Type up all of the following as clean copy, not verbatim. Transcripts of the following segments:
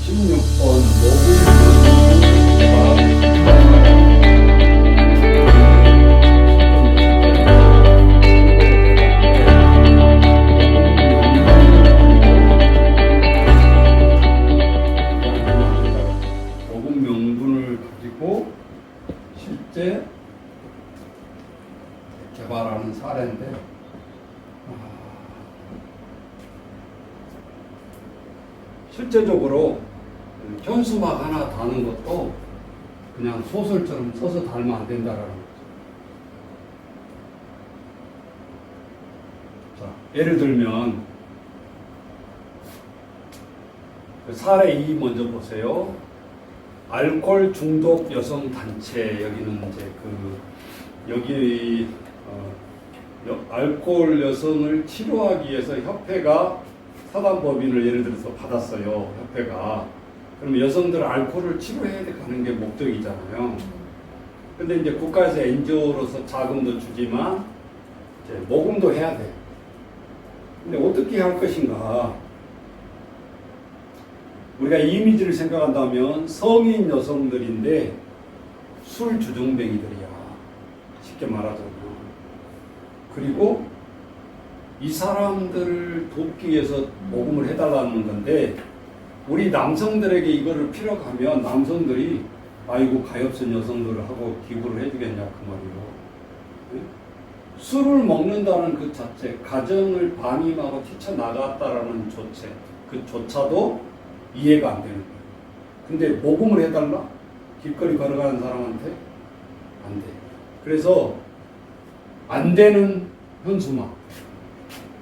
16번 모금 명분을 가지고 실제 개발하는 사례인데, 실제적으로 현수막 하나 다는 것도 그냥 소설처럼 써서 달면 안 된다라는 거죠. 자, 예를 들면 사례 2 먼저 보세요. 알코올 중독 여성 단체. 여기는 이제 여기 알코올 여성을 치료하기 위해서 협회가 사단법인을 예를 들어서 받았어요. 협회가. 그럼 여성들 알코올을 치료해야 가는 게 목적이잖아요. 근데 이제 국가에서 NGO로서 자금도 주지만 이제 모금도 해야 돼. 근데 어떻게 할 것인가? 우리가 이미지를 생각한다면 성인 여성들인데 술 주정뱅이들이야. 쉽게 말하자면. 그리고 이 사람들을 돕기 위해서 모금을 해달라는 건데, 우리 남성들에게 이거를 필요하면 남성들이 아이고 가엾은 여성들을 하고 기부를 해주겠냐 그 말이에요. 네? 술을 먹는다는 그 자체, 가정을 반임하고 뛰쳐나갔다라는 조체, 그 조차도 이해가 안 되는 거예요. 근데 모금을 해달라? 길거리 걸어가는 사람한테? 안 돼. 그래서 안 되는 현수막.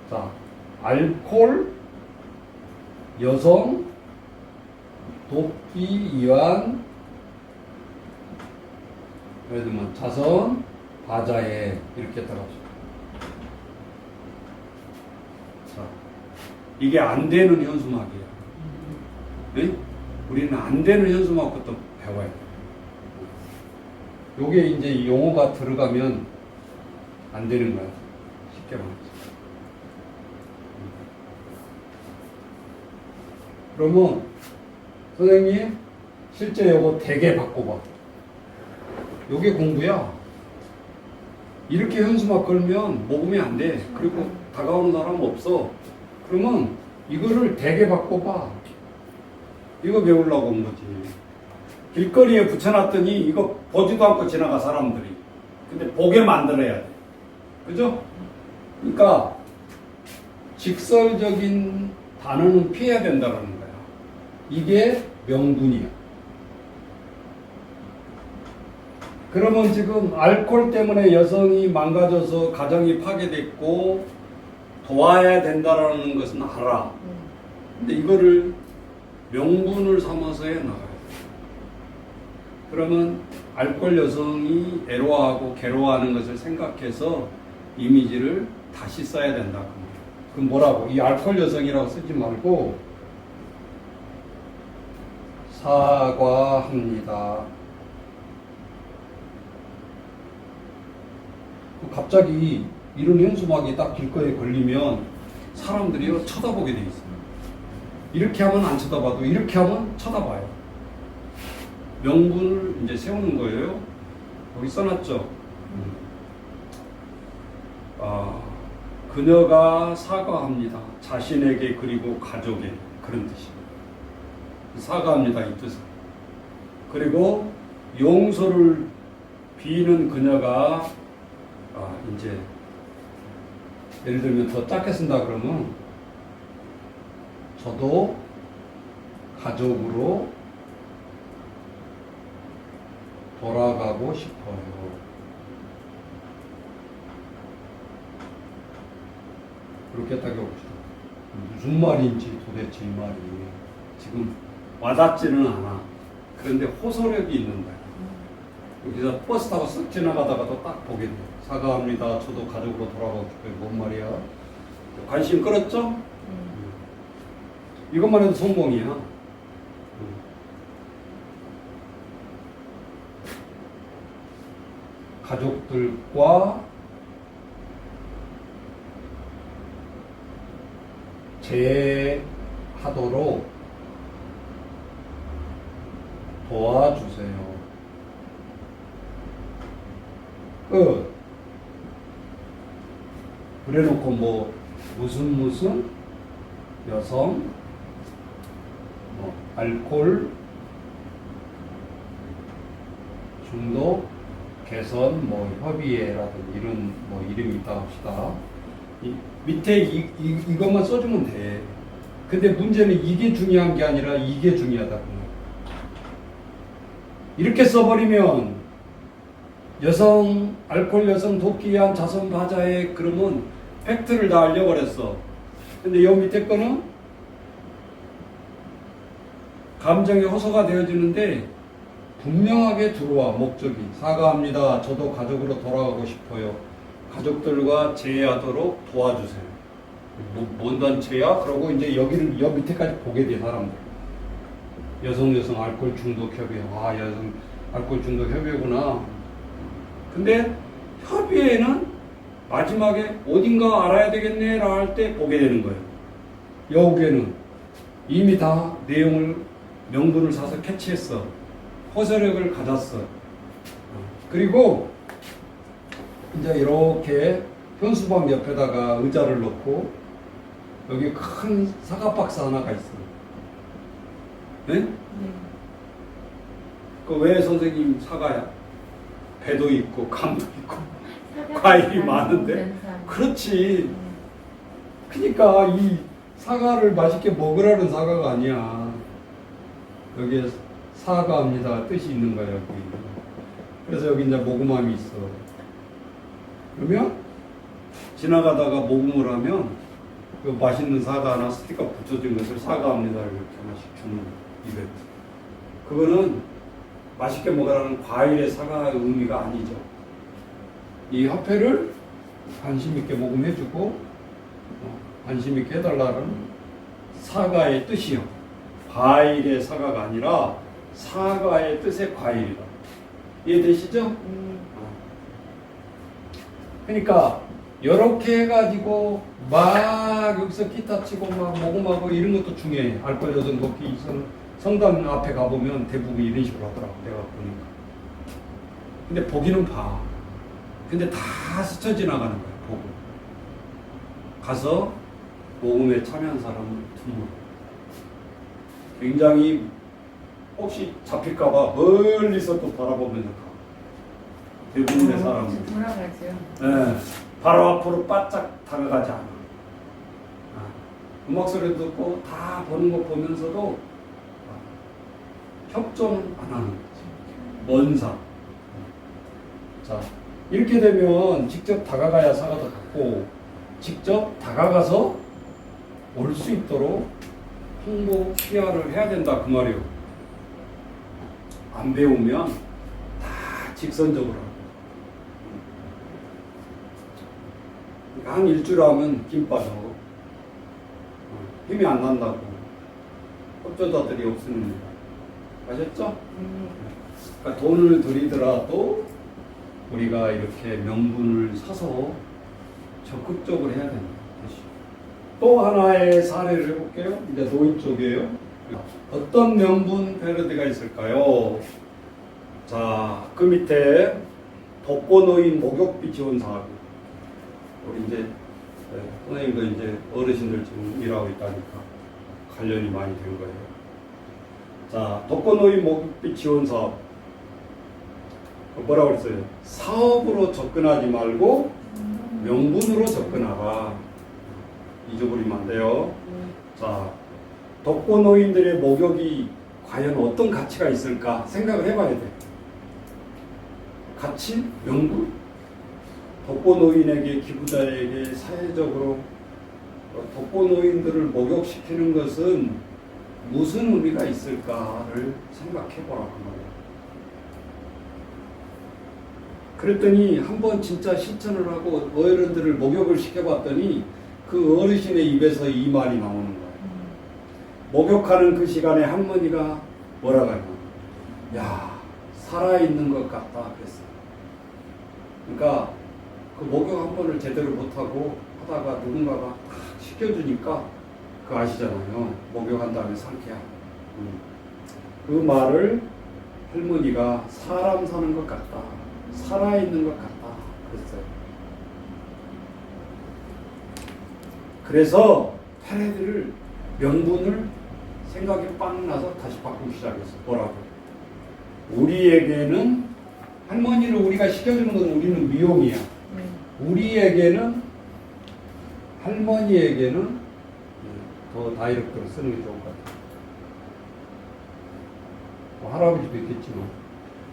자, 알코올, 여성, 돕기, 이완, 예를 들면 자선, 바자회 이렇게 따라죠. 자, 이게 안 되는 현수막이에요. 네? 우리는 안 되는 현수막부터 배워야 돼요. 요게 이제 용어가 들어가면 안 되는 거야. 쉽게 말해서. 그러면 선생님 실제 요거 대개 바꿔봐. 요게 공부야. 이렇게 현수막 걸면 모금이 안 돼. 그리고 다가오는 사람 없어. 그러면 이거를 대개 바꿔봐. 이거 배우려고 온 거지. 길거리에 붙여놨더니 이거 보지도 않고 지나가 사람들이. 근데 보게 만들어야 돼. 그죠? 그러니까 직설적인 단어는 피해야 된다는 거야. 이게 명분이야. 그러면 지금 알코올 때문에 여성이 망가져서 가정이 파괴됐고 도와야 된다라는 것은 알아. 근데 이거를 명분을 삼아서 해 나가야 돼. 그러면 알코올 여성이 애로워하고 괴로워하는 것을 생각해서 이미지를 다시 써야 된다. 그럼 뭐라고? 이 알코올 여성이라고 쓰지 말고 사과합니다. 갑자기 이런 현수막이 딱 길거리에 걸리면 사람들이 쳐다보게 돼 있어요. 이렇게 하면 안 쳐다봐도 이렇게 하면 쳐다봐요. 명분을 이제 세우는 거예요. 여기 써놨죠. 그녀가 사과합니다. 자신에게 그리고 가족에. 그런 뜻이에요. 사과합니다 이 뜻은. 그리고 용서를 비는 그녀가 이제 예를 들면 더 짧게 쓴다 그러면 저도 가족으로 돌아가고 싶어요. 그렇게 딱 해봅시다. 무슨 말인지 도대체 이 말이 지금 와닿지는 않아. 그런데 호소력이 있는 거야. 여기서 버스 타고 쓱 지나가다가도 딱 보게 돼. 사과합니다. 저도 가족으로 돌아가고 싶어요. 뭔 말이야? 관심 끌었죠? 이것만 해도 성공이야. 가족들과 재하도록 도와주세요. 끝. 그래놓고 뭐 무슨 여성 뭐 알코올 중독 개선 뭐 협의회라든지 이런 뭐 이름이 있다 합시다. 밑에 이것만 써주면 돼. 근데 문제는 이게 중요한 게 아니라 이게 중요하다고. 이렇게 써버리면 여성 알코올 여성 돕기 위한 자선 바자회 그러면 팩트를 다 알려버렸어. 근데 여 밑에 거는 감정의 호소가 되어지는데 분명하게 들어와. 목적이 사과합니다. 저도 가족으로 돌아가고 싶어요. 가족들과 재회하도록 도와주세요. 뭔 단체야? 그러고 이제 여기를 여 밑에까지 보게 돼. 사람들 여성 알코올 중독 협의회. 아, 여성 알코올 중독 협의회구나. 근데 협의회는 마지막에 어딘가 알아야 되겠네 라 할 때 보게 되는 거예요. 여기에는 이미 다 내용을 명분을 사서 캐치했어. 호소력을 가졌어. 그리고 이제 이렇게 현수막 옆에다가 의자를 놓고 여기 큰 사과 박스 하나가 있어. 네? 그 왜 선생님 사과야? 배도 있고 감도 있고 과일이 많은데. 그렇지. 그러니까 이 사과를 맛있게 먹으라는 사과가 아니야. 여기에 사과합니다 뜻이 있는 거야. 여기. 그래서 여기 이제 모금함이 있어. 그러면 지나가다가 모금을 하면 그 맛있는 사과 하나 스티커 붙여진 것을 사과합니다 이렇게 하나씩 주는 이벤트. 그거는 맛있게 먹으라는 과일의 사과의 의미가 아니죠. 이 화폐를 관심 있게 모금해주고 관심 있게 해달라는 사과의 뜻이요. 과일의 사과가 아니라 사과의 뜻의 과일이다. 이해되시죠? 그러니까 이렇게 해가지고 막 여기서 기타 치고 막 모금하고 이런 것도 중요해. 알코올 여성 돕기 성당 앞에 가보면 대부분 이런 식으로 하더라고. 내가 보니까. 근데 보기는 봐. 근데 다 스쳐 지나가는 거야. 보고. 가서 모금에 참여한 사람은 드물어. 굉장히 혹시 잡힐까봐 멀리서 또 바라보면서 가. 대부분의 사람은 돌아가죠. 네, 바로 앞으로 바짝 다가가지 않아. 음악 소리 듣고 다 보는 거 보면서도 협조는 안 하는 거지. 먼 산. 자, 이렇게 되면 직접 다가가야 사과도 갖고 직접 다가가서 올 수 있도록 홍보, PR을 해야 된다 그 말이에요. 안 배우면 다 직선적으로 하고. 한 일주일 하면 김 빠져. 힘이 안 난다고. 협조자들이 없습니다. 아셨죠? 그러니까 돈을 들이더라도 우리가 이렇게 명분을 사서 적극적으로 해야 된다. 또 하나의 사례를 해볼게요. 이제 노인 쪽이에요. 어떤 명분 패러디가 있을까요? 자, 그 밑에 독거노인 목욕비 지원 사업. 우리 이제 선생님도 이제 어르신들 지금 일하고 있다니까 관련이 많이 된 거예요. 자, 독거노인 목욕비 지원 사업. 뭐라고 그랬어요? 사업으로 접근하지 말고 명분으로 접근하라. 잊어버리면 안 돼요. 자, 독거노인들의 목욕이 과연 어떤 가치가 있을까 생각을 해봐야 돼. 가치? 명분? 독거노인에게, 기부자에게 사회적으로 독거노인들을 목욕시키는 것은 무슨 의미가 있을까를 생각해보라고 말이야. 그랬더니 한번 진짜 실천을 하고 어른들을 목욕을 시켜봤더니 그 어르신의 입에서 이 말이 나오는 거예요. 목욕하는 그 시간에 할머니가 뭐라고 하냐. 야, 살아있는 것 같다 그랬어요. 그러니까 그 목욕 한 번을 제대로 못하고 하다가 누군가가 탁 시켜주니까 그거 아시잖아요. 목욕한 다음에 상쾌함. 그 말을 할머니가 사람 사는 것 같다. 살아있는 것 같다. 그랬어요. 그래서 테레비를 명분을 생각이 빵 나서 다시 바꾸기 시작했어. 뭐라고? 우리에게는 할머니를 우리가 시켜주는 건 우리는 미용이야. 우리에게는 할머니에게는 더 다이렉트로 쓰는 게 좋을 것 같아. 뭐 할아버지도 있겠지만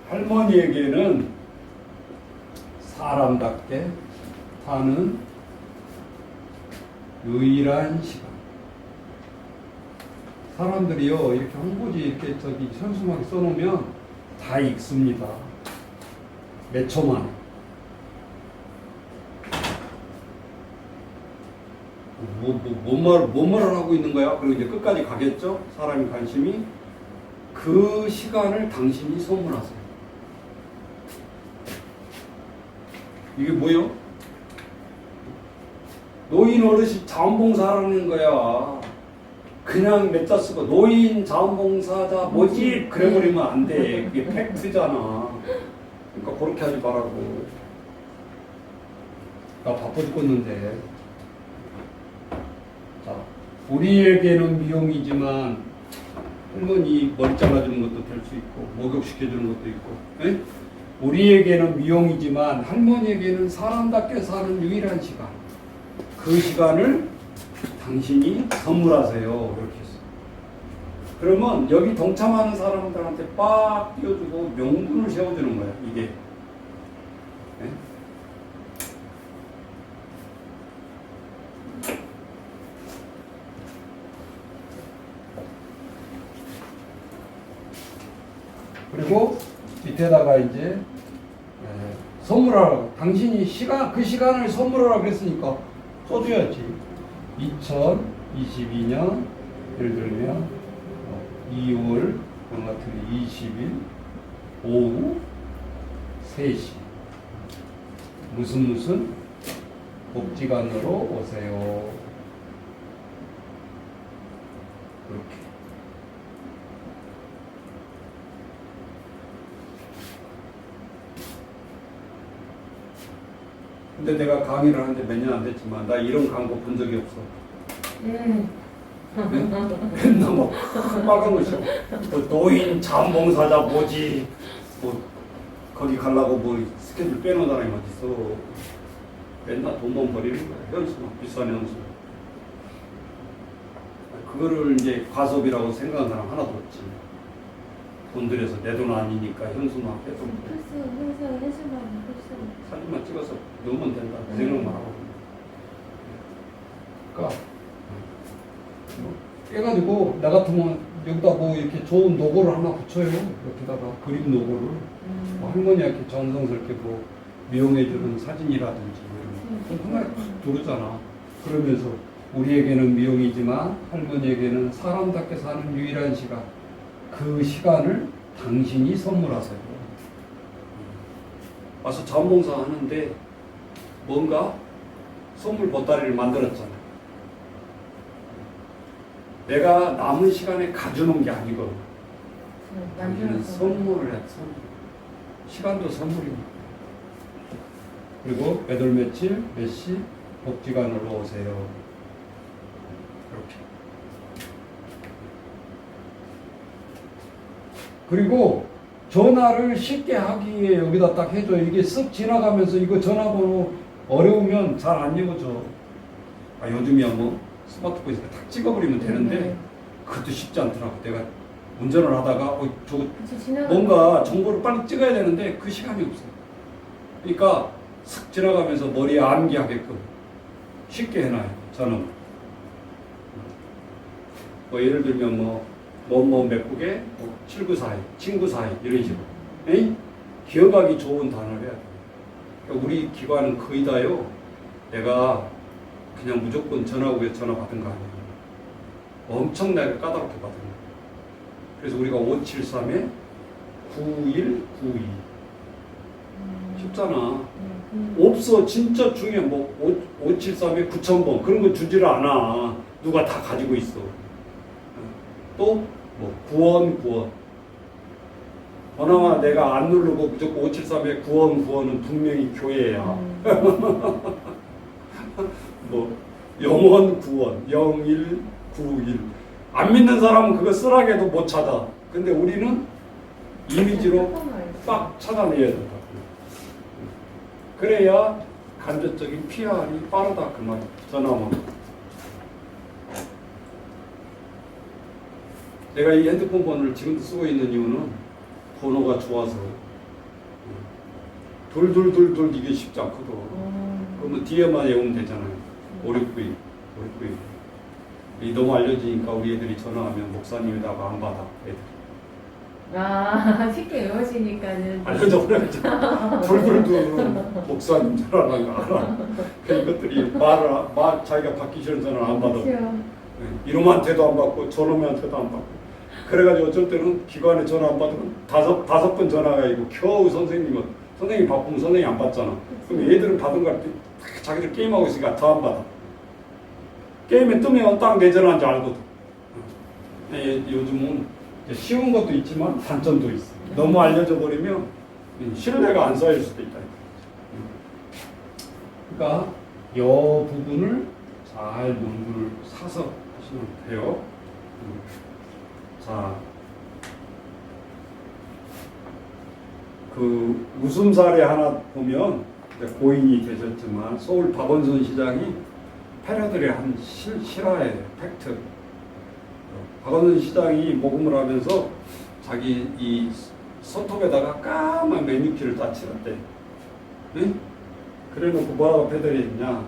할머니에게는 사람답게 사는 유일한 시간. 사람들이요 이렇게 홍보지 이렇게 저기 현수막에 써놓으면 다 읽습니다. 몇 초만. 뭔 말을 하고 있는 거야? 그리고 이제 끝까지 가겠죠? 사람의 관심이. 그 시간을 당신이 선물하세요. 이게 뭐요? 노인 어르신 자원봉사하는 거야. 그냥 맺자 쓰고 노인 자원봉사자 모집 그래버리면 안 돼. 그게 팩트잖아. 그러니까 그렇게 하지 말라고. 나 바빠 죽겠는데. 자, 우리에게는 미용이지만 할머니 머리 잘라주는 것도 될 수 있고 목욕시켜주는 것도 있고 에? 우리에게는 미용이지만 할머니에게는 사람답게 사는 유일한 시간. 그 시간을 당신이 선물하세요. 이렇게 했어. 그러면 여기 동참하는 사람들한테 빡 띄워주고 명분을 세워주는 거야. 이게. 네? 그리고 밑에다가 이제 선물하라고. 당신이 그 시간을 선물하라 그랬으니까 써줘야지. 2022년 예를 들면 2월 같은 20일 오후 3시 무슨 복지관으로 오세요. 그렇게. 근데 내가 강의를 하는데 몇 년 안 됐지만 나 이런 광고 본 적이 없어. 맨날 막 빨간 거 씌워. 뭐 노인 자원봉사자 뭐지? 뭐 거기 가려고 뭐 스케줄 빼놓은 사람이 어딨어. 맨날 돈만 버리는 거야. 현수막 비싼 현수. 그거를 이제 과소비라고 생각하는 사람 하나도 없지. 돈 들여서 내 돈 아니니까 현수막 해서 사진만 찍어서 넣으면 된다. 그 생각만 하고. 그러니까 깨가지고 나 같으면 여기다 뭐 이렇게 좋은 로고를 하나 붙여요. 여기다가 그림 로고를 뭐 할머니한테 정성스럽게 뭐 미용해주는 사진이라든지 이런 거 하나 두르잖아. 그러면서 우리에게는 미용이지만 할머니에게는 사람답게 사는 유일한 시간. 그 시간을 당신이 선물하세요. 와서 자원봉사 하는데 뭔가 선물 보따리를 만들었잖아. 내가 남은 시간에 가져놓은 게 아니고 당신은 선물을 해. 선물. 시간도 선물입니다. 그리고 몇 월 며칠 몇 시 복지관으로 오세요. 이렇게. 그리고 전화를 쉽게 하기에 여기다 딱 해줘. 이게 쓱 지나가면서 이거 전화번호 어려우면 잘 안 읽어져. 요즘이야 뭐 스마트폰에서 딱 찍어버리면 되는데 그것도 쉽지 않더라고. 내가 운전을 하다가 저거 뭔가 정보를 빨리 찍어야 되는데 그 시간이 없어. 그러니까 쓱 지나가면서 머리에 암기하게끔 쉽게 해놔요. 저는 뭐 예를 들면 뭐 맥북에 7942 친구 사이 이런 식으로 에이? 기억하기 좋은 단어를 해야 돼. 그러니까 우리 기관은 거의 다요. 내가 그냥 무조건 전화국에 전화 받은 거 아니에요. 엄청나게 까다롭게 받은 거예요. 그래서 우리가 573에 9192 쉽잖아. 없어. 진짜 중요해. 뭐 573에 9000번 그런 거 주지를 않아. 누가 다 가지고 있어. 또 뭐 구원 그나마 내가 안 누르고 무조건 573에 구원은 분명히 교회야. 뭐 영원 구원 0191 안 믿는 사람은 그거 쓰라게도 못 찾아. 근데 우리는 이미지로 딱 찾아내야 된다. 그래야 간접적인 PR이 빠르다 그 말이야. 전화만. 내가 이 핸드폰 번호를 지금도 쓰고 있는 이유는 번호가 좋아서 돌 이게 쉽지 않거든. 그러면 뒤에만 외우면 되잖아요. 5692 이 너무 알려지니까 우리 애들이 전화하면 목사님이라고 안 받아. 애들. 쉽게 외우시니까는 알려져 버렸잖아. 돌 목사님 전화라는 거 알아. 그러니까 이것들이 자기가 받기 싫은 전화 안 받아. 이놈한테도 안 받고 저놈한테도 안 받고. 그래가지고 어쩔 때는 기관에 전화 안 받으면 다섯 번 전화가 있고 겨우 선생님 바쁘면 선생님 안 받잖아. 그럼 얘들은 받은 걸 자기들 게임하고 있으니까 더 안 받아. 게임에 뜨면 딱 내 전화인 줄 알거든. 요즘은 쉬운 것도 있지만 단점도 있어. 너무 알려져 버리면 신뢰가 안 쌓일 수도 있다. 그러니까 이 부분을 잘 연구를 사서 하시면 돼요. 자, 그 웃음 사례 하나 보면 고인이 되셨지만 서울 박원순 시장이 패러들의 한 실화예요. 팩트. 박원순 시장이 모금을 하면서 자기 이 손톱에다가 까만 매니큐어를 다 칠했대. 응? 그래놓고 뭐라고 패러들이 했냐?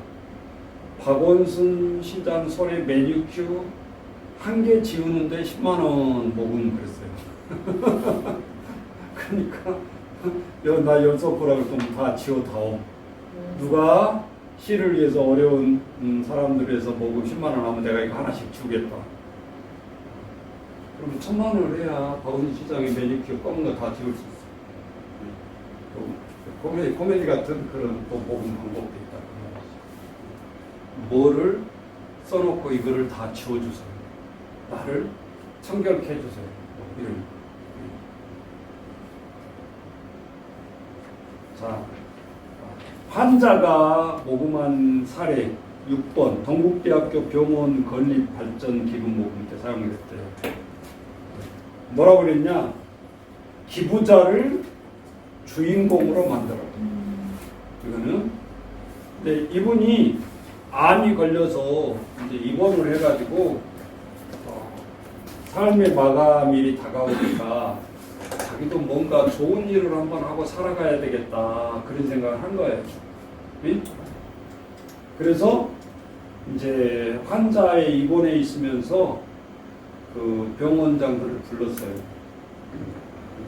박원순 시장 손에 매니큐어 한 개 지우는데 10만 원 모금 그랬어요. 그러니까 나 연속보라고 좀 다 지워다오. 누가 시를 위해서 어려운 사람들을 위해서 모금 10만 원 하면 내가 이거 하나씩 주겠다. 그러면 1,000만 원을 해야 박원순 시장의 매니큐어 검은 거 다 지울 수 있어. 코미디 같은 그런 또 모금 방법도 있다. 뭐를 써놓고 이거를 다 지워주세요. 나를 청결케 해주세요. 이런. 자, 환자가 모금한 사례 6번 동국대학교 병원 건립발전기금 모금 때 사용됐대요. 뭐라고 그랬냐? 기부자를 주인공으로 만들어. 이거는 근데 이분이 암이 걸려서 이제 입원을 해가지고 삶의 마감일이 다가오니까 자기도 뭔가 좋은 일을 한번 하고 살아가야 되겠다 그런 생각을 한 거예요. 그래서 이제 환자에 입원해 있으면서 그 병원장들을 불렀어요.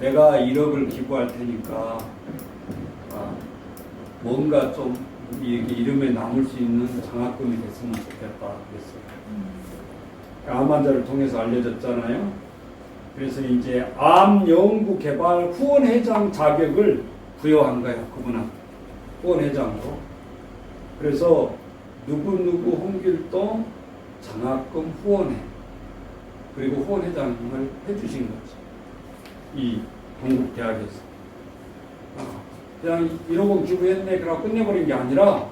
내가 1억을 기부할 테니까 뭔가 좀 이름에 남을 수 있는 장학금이 됐으면 좋겠다 그랬어요. 암 환자를 통해서 알려졌잖아요. 그래서 이제 암 연구 개발 후원회장 자격을 부여한 거예요. 그분한테 후원회장으로. 그래서 누구누구 홍길동 장학금 후원회 그리고 후원회장을 해주신 거죠. 이 동국대학에서. 그냥 1억 기부했네 그러고 끝내버린 게 아니라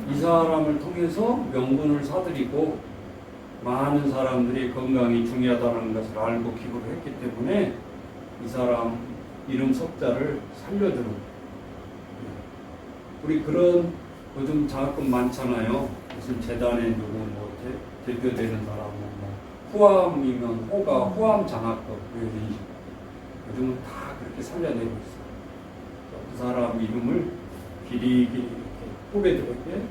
이 사람을 통해서 명분을 사들이고 많은 사람들이 건강이 중요하다는 것을 알고 기부를 했기 때문에 이 사람 이름 석자를 살려주는 우리 그런 요즘 장학금 많잖아요. 무슨 재단에 누구 뭐 대표되는 사람 뭐 후암이면 호가 후암 장학금 이런 식으로 요즘은 다 그렇게 살려내고 있어요. 그 사람 이름을 길이 이렇게 후배들에게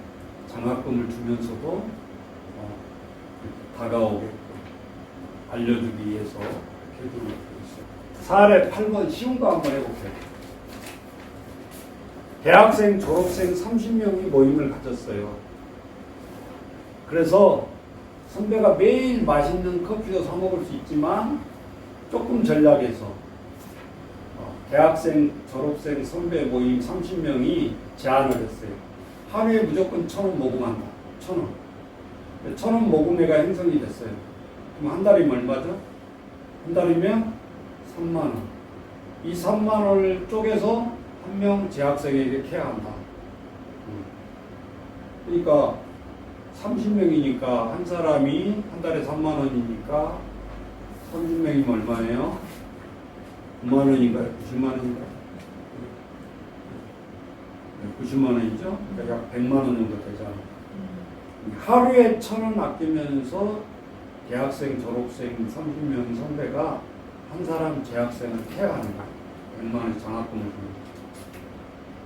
장학금을 주면서도 다가오게끔 알려주기 위해서 이렇게 해주고 있어요. 사례 8번 쉬운 거 한번 해볼게요. 대학생, 졸업생 30명이 모임을 가졌어요. 그래서 선배가 매일 맛있는 커피도 사 먹을 수 있지만 조금 전략해서 대학생, 졸업생, 선배 모임 30명이 제안을 했어요. 하루에 무조건 1,000원 모금한다. 1,000원. 1,000원 모금회가 형성이 됐어요. 그럼 한 달이면 얼마죠? 한 달이면 3만 원. 이 3만 원을 쪼개서 한 명 재학생에게 케어한다. 그러니까 30명이니까 한 사람이 한 달에 3만 원이니까 30명이면 얼마예요? 9만 원인가요? 90만 원인가요? 90만 원이죠? 그러니까 약 100만 원 정도 되잖아요. 하루에 1,000원 아끼면서 대학생, 졸업생 30명 선배가 한 사람 재학생을 케어하는 거예요. 100만 원 장학금을 주는 거예요.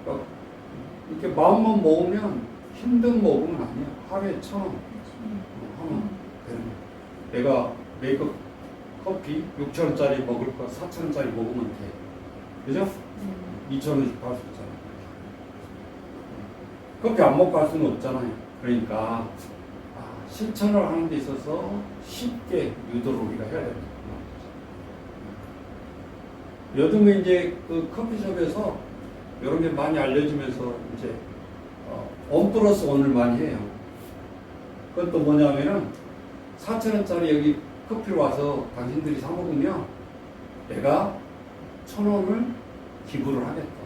그러니까 이렇게 마음만 먹으면 힘든 먹음은 아니야. 하루에 1,000원 하면 되는 거야. 내가 메이크업 커피 6,000원짜리 먹을 거 4,000원짜리 먹으면 돼. 그죠? 2,000원씩 받을 수 있잖아. 커피 안 먹고 할 수는 없잖아요. 그러니까 실천을 하는 데 있어서 쉽게 유도를 우리가 해야 됩니다. 요즘에 이제 그 커피숍에서 이런 게 많이 알려지면서 이제 1+1을 많이 해요. 그것도 뭐냐면은 4,000원짜리 여기 커피를 와서 당신들이 사 먹으면 내가 1,000원을 기부를 하겠다.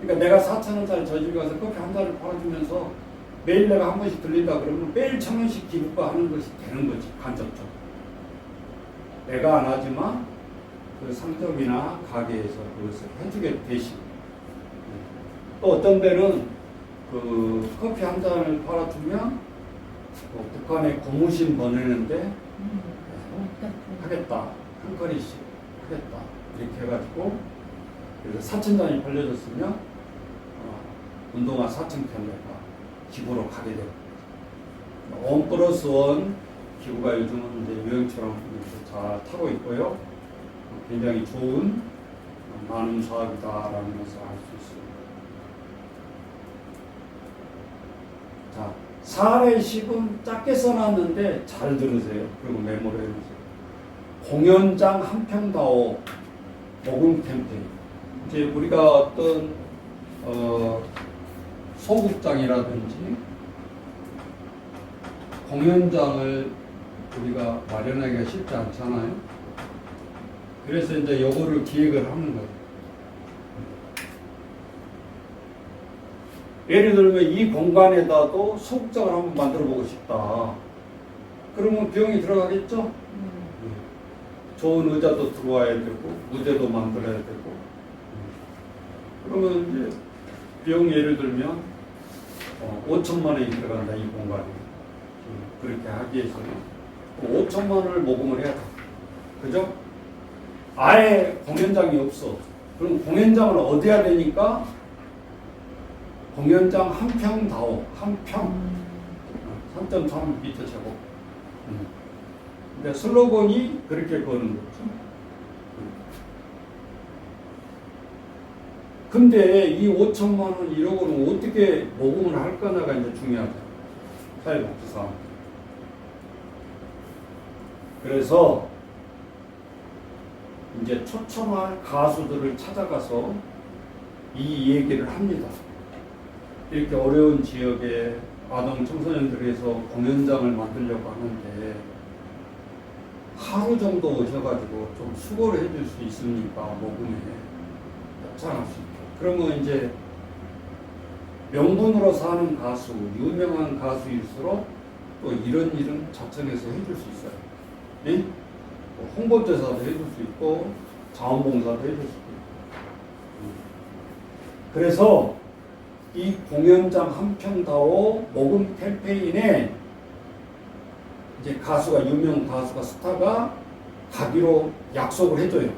그러니까 내가 4,000원짜리 저 집에 가서 커피 한 잔을 팔아주면서 매일 내가 한 번씩 들린다 그러면 매일 1,000원씩 기부가 하는 것이 되는 거지, 간접적으로. 내가 안 하지만 그 상점이나 가게에서 그것을 해주게 대신. 또 어떤 데는 그 커피 한 잔을 팔아주면 북한에 고무신 보내는데 하겠다, 한 거리씩 하겠다 이렇게 해가지고 그래서 4,000잔이 팔려졌으면 운동화 4,000켤레가 기부로 가게 됩니다. 1+1 기부가 요즘은 이제 유행처럼 잘 타고 있고요. 굉장히 좋은 나눔 사업이다라는 것을 알 수 있습니다. 자, 사례식은 짧게 써놨는데 잘 들으세요. 그리고 메모를 해주세요. 공연장 한평다오 모금 캠페인. 이제 우리가 어떤 소극장이라든지 공연장을 우리가 마련하기가 쉽지 않잖아요. 그래서 이제 요거를 기획을 하는 거예요. 예를 들면 이 공간에다도 소극장을 한번 만들어 보고 싶다. 그러면 비용이 들어가겠죠? 좋은 의자도 들어와야 되고 무대도 만들어야 되고 그러면 이제 비용이 예를 들면 5천만 원이 들어간다 이 공간에. 그렇게 하기 위해서는 5천만 원을 모금을 해야 돼. 그죠? 아예 공연장이 없어. 그럼 공연장을 어디 해야 되니까 공연장 한평다오. 한평 3.3m 제곱. 근데 슬로건이 그렇게 거는 거죠. 근데 이 5천만 원 1억 원은 어떻게 모금을 할 거냐가 이제 중요하죠. 사회복지사. 그래서 이제 초청할 가수들을 찾아가서 이 얘기를 합니다. 이렇게 어려운 지역에 아동 청소년들을 위해서 공연장을 만들려고 하는데 하루 정도 오셔가지고 좀 수고를 해줄 수 있습니까? 모금에 협찬할 수 있게. 그러면 이제 명분으로 사는 가수, 유명한 가수일수록 또 이런 자청해서 해줄 수 있어요. 네? 홍보대사도 해줄 수 있고 자원봉사도 해줄 수 있고. 그래서 이 공연장 한평다오 모금 캠페인에 이제 가수가 유명 가수가 스타가 가기로 약속을 해줘요.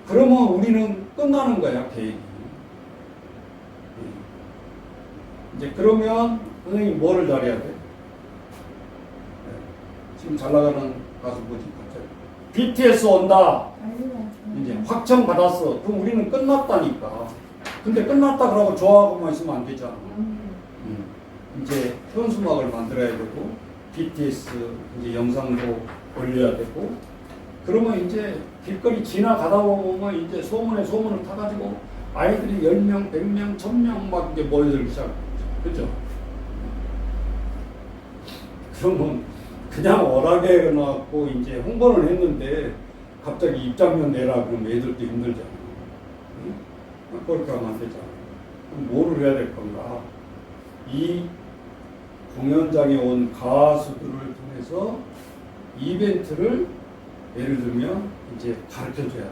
그러면 우리는 끝나는 거야 계획이. 이제 그러면 선생님 뭐를 잘해야 돼? 지금 잘 나가는 가수 뭐지? 갑자기 BTS 온다. 이제 확정 받았어. 그럼 우리는 끝났다니까. 근데 끝났다 그러고 좋아하고만 있으면 안 되잖아. 이제 현수막을 만들어야 되고 BTS 이제 영상도 올려야 되고 그러면 이제 길거리 지나가다 보면 이제 소문에 소문을 타가지고 아이들이 10명, 100명, 1000명 막 이제 모여들기 시작하죠. 그죠? 그러면 그냥 워낙에 해놓고 이제 홍보를 했는데 갑자기 입장료 내라 그러면 애들도 힘들잖아. 응? 그렇게 하면 안 되잖아. 그럼 뭐를 해야 될 건가? 이 공연장에 온 가수들을 통해서 이벤트를 예를 들면 이제 가르쳐 줘야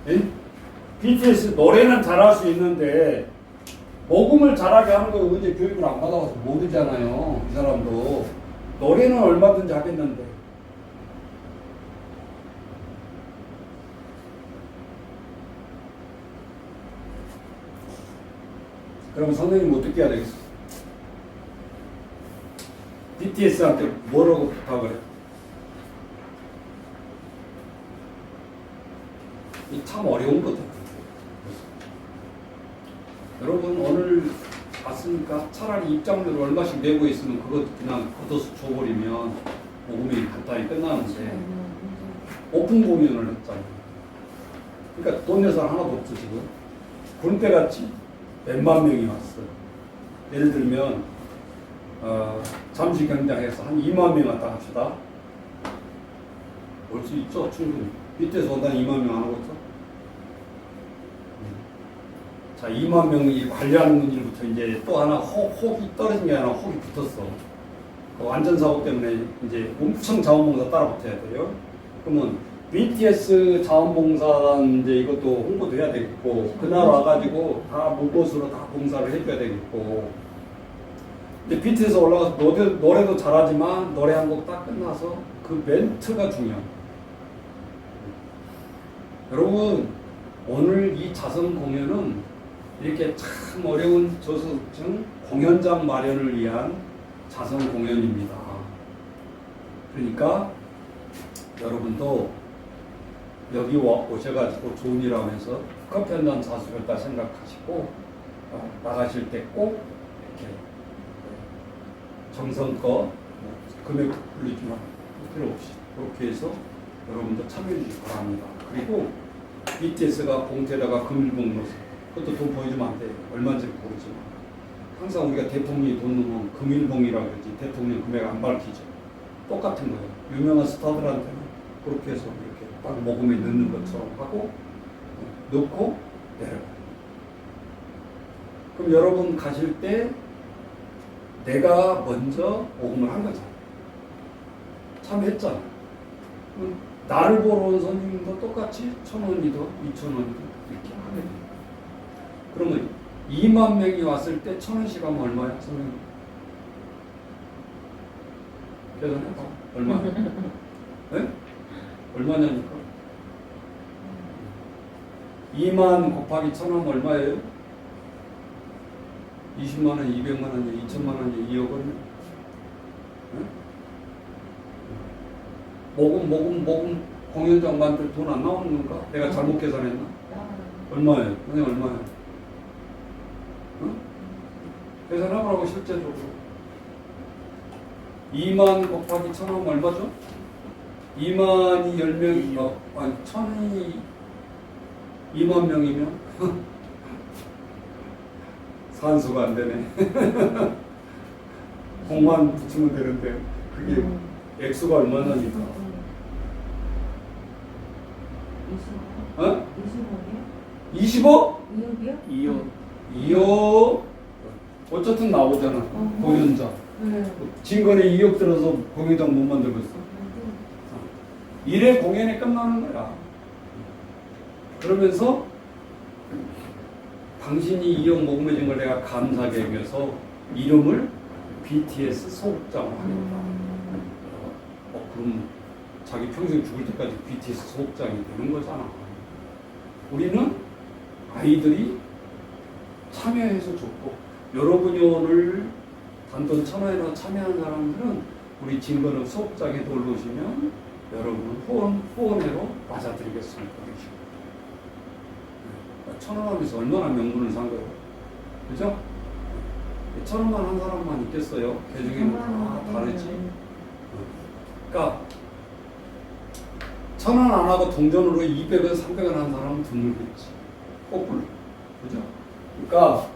돼. BTS 노래는 잘할 수 있는데 녹음을 잘하게 하는 거 언제 교육을 안 받아봐서 모르잖아요. 이 사람도 노래는 얼마든지 하겠는데. 그럼 선생님 어떻게 해야 되겠어? BTS한테 뭐라고 부탁을 해? 이 참 어려운 거다. 여러분 오늘 봤으니까 차라리 입장료를 얼마씩 내고 있으면 그것 그냥 걷어서 줘버리면 모금이 간단히 끝나는데 오픈 공연을 했잖아요. 그러니까 돈 낼 사람 하나도 없어 지금. 군대같이 몇만 명이 왔어요. 예를 들면 잠시 경장에서 한 2만 명 왔다 합시다. 올 수 있죠 충분히. 밑에서 온다는 2만 명 안 오겠어? 자, 2만 명이 관리하는 일부터 이제 또 하나 혹이 떨어진 게 아니라 혹이 붙었어. 그 안전사고 때문에 이제 엄청 자원봉사 따라 붙어야 돼요. 그러면 BTS 자원봉사단 이제 이것도 홍보도 해야 되겠고, 그날 와가지고 다 무것으로 다 봉사를 해줘야 되겠고. 근데 BTS 올라가서 노래도 잘하지만 노래 한 곡 딱 끝나서 그 멘트가 중요해. 여러분, 오늘 이 자선 공연은 이렇게 참 어려운 저소득층 공연장 마련을 위한 자선 공연입니다. 그러니까 여러분도 여기 오셔가지고 좋은 일 하면서 커피 한잔 사주겠다 생각하시고 나가실 때 꼭 이렇게 정성껏 금액 불리지만 필요 없이 그렇게 해서 여러분도 참여해 주시기 바랍니다. 그리고 BTS가 봉투에다가 금일봉 넣어서 그것도 돈 보여주면 안 돼. 얼마인지 모르지만 항상 우리가 대통령이 돈 넣으면 금일봉이라고 그러지 대통령 금액 안 밝히죠. 똑같은 거예요. 유명한 스타들한테는 그렇게 해서 이렇게 딱 모금에 넣는 것처럼 하고 넣고 내려가요. 그럼 여러분 가실 때 내가 먼저 모금을 한 거잖아. 참여했잖아. 나를 보러 온 손님도 똑같이 1,000원이든 2,000원이든 이렇게 하게 돼요. 그러면 2만 명이 왔을 때 1,000원씩 하면 얼마야, 선생님? 계산해봐. 얼마? 네? 얼마냐니까? 2만 곱하기 1,000원 얼마예요? 20만 원, 200만 원이 2천만 원이 2억 원. 네? 모금 공연장 만들 돈 안 나오는 건가? 내가 잘못 계산했나? 얼마예요? 선생님 얼마예요? 응? 계산해보라고 실제적으로. 2만 곱하기 1,000원 얼마죠? 2만이 10명, 아니 1,000이 2만 명이면 산수가 안 되네. 공만 붙이면 되는데 그게 액수가 얼마나니까? 25? 2억이요? 2억. 어쨌든 나오잖아. 공연장. 진건에 2억 들어서 공연장 못 만들고 있어. 이래 공연이 끝나는 거야. 그러면서 당신이 2억 모금해준 걸 내가 감사하게 여겨서 이름을 BTS 소극장으로 하겠다. 그럼 자기 평생 죽을 때까지 BTS 소극장이 되는 거잖아. 우리는 아이들이 참여해서 좋고, 여러분이 오늘 단돈 1,000원이나 참여한 사람들은 우리 진건읍 소극장에 놀러 오시면 여러분 후원회로 맞아드리겠습니다. 1,000원 하면서 얼마나 명분을 산 거예요. 그죠? 1,000원만 한 사람만 있겠어요? 개중에는 다 다르지. 그러니까 1,000원 안 하고 동전으로 200원, 300원 한 사람은 드물겠지. 거꾸로. 그죠? 그러니까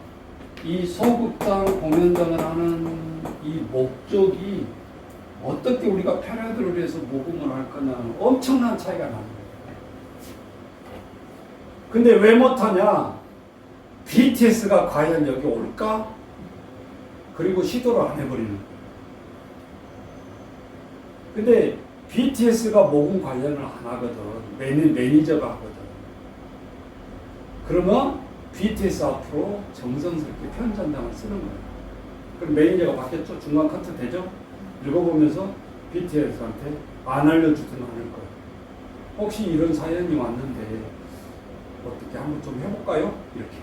이 소극장 공연장을 하는 이 목적이 어떻게 우리가 패러디를 해서 모금을 할 거냐는 엄청난 차이가 나는 거예요. 근데 왜 못하냐? BTS가 과연 여기 올까? 그리고 시도를 안 해버리는 거예요. 근데 BTS가 모금 관련을 안 하거든. 매니저가 하거든. 그러면 BTS 앞으로 정성스럽게 편전당을 쓰는 거예요. 그럼 매니저가 바뀌었죠? 중간 커트 되죠? 읽어보면서 BTS한테 안 알려주든 않을 거예요. 혹시 이런 사연이 왔는데 어떻게 한번 좀 해볼까요? 이렇게.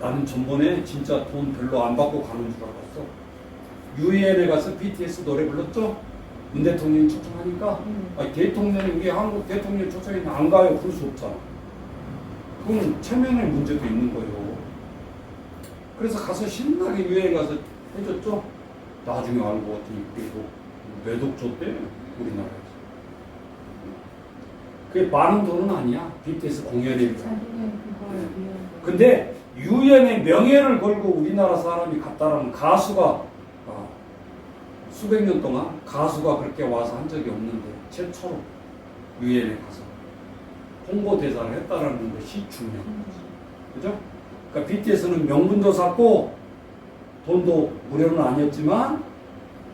나는 전번에 진짜 돈 별로 안 받고 가는 줄 알았어. 유엔에 가서 BTS 노래 불렀죠? 문 대통령이 초청하니까 아니, 대통령이 우리 한국 대통령 초청했는데 안 가요. 그럴 수 없잖아. 그건 체면의 문제도 있는 거예요. 그래서 가서 신나게 유엔 가서 해줬죠? 나중에 알고 어떻게 그래도 매독 줬대 우리나라에서. 그게 많은 돈은 아니야. BTS 공연에. 근데 유엔의 명예를 걸고 우리나라 사람이 갔다라는 가수가 수백 년 동안 가수가 그렇게 와서 한 적이 없는데 최초로 유엔에 가서 홍보대사를 했다라는 것이 중요한 거죠. 그죠? 그러니까 BTS는 명분도 쌓고 돈도 무료는 아니었지만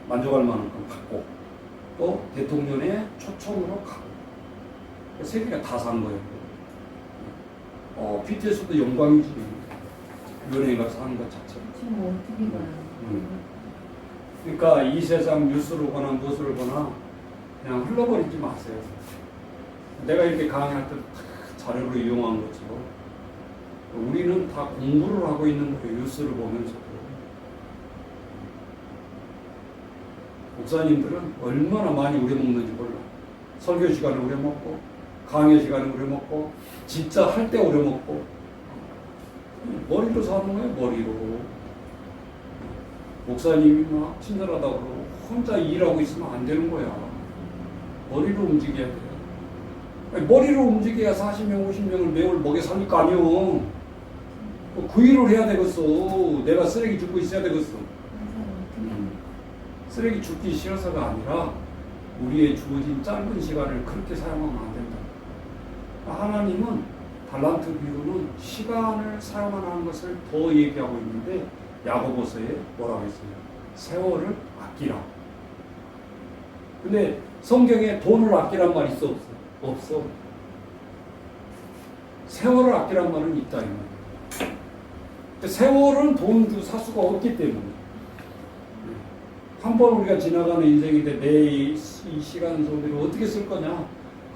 만족할 만큼 받고 또 대통령의 초청으로 가고 세 개가 다 산 거예요. BTS도 영광이지. 유엔에 가서 하는 것 자체가. 지금 어떻게 가요? 그러니까 이 세상 뉴스를 보나 무엇을 보나 그냥 흘러버리지 마세요. 내가 이렇게 강의할 때 자료로 이용한 것처럼 우리는 다 공부를 하고 있는 거예요. 뉴스를 보면서도. 목사님들은 얼마나 많이 우려먹는지 몰라. 설교 시간에 우려먹고 강의 시간에 우려먹고 진짜 할 때 우려먹고 머리로 사는 거예요. 머리로. 목사님이 막 친절하다고 그러고 혼자 일하고 있으면 안 되는 거야. 머리로 움직여야 돼요. 아니, 머리로 움직여야 40명, 50명을 매월 먹여 살릴 거 아니오. 그 일을 해야 되겠어. 내가 쓰레기 줍고 있어야 되겠어. 쓰레기 줍기 싫어서가 아니라 우리의 주어진 짧은 시간을 그렇게 사용하면 안 된다. 하나님은 달란트 비유는 시간을 사용하는 것을 더 얘기하고 있는데 야고보서에 뭐라고 했어요? 세월을 아끼라. 근데 성경에 돈을 아끼란 말이 있어 없어? 없어. 세월을 아끼란 말은 있다 이 말이에요. 세월은 돈 주 살 수가 없기 때문에 한 번 우리가 지나가는 인생인데 내 이 시간 소비를 어떻게 쓸 거냐?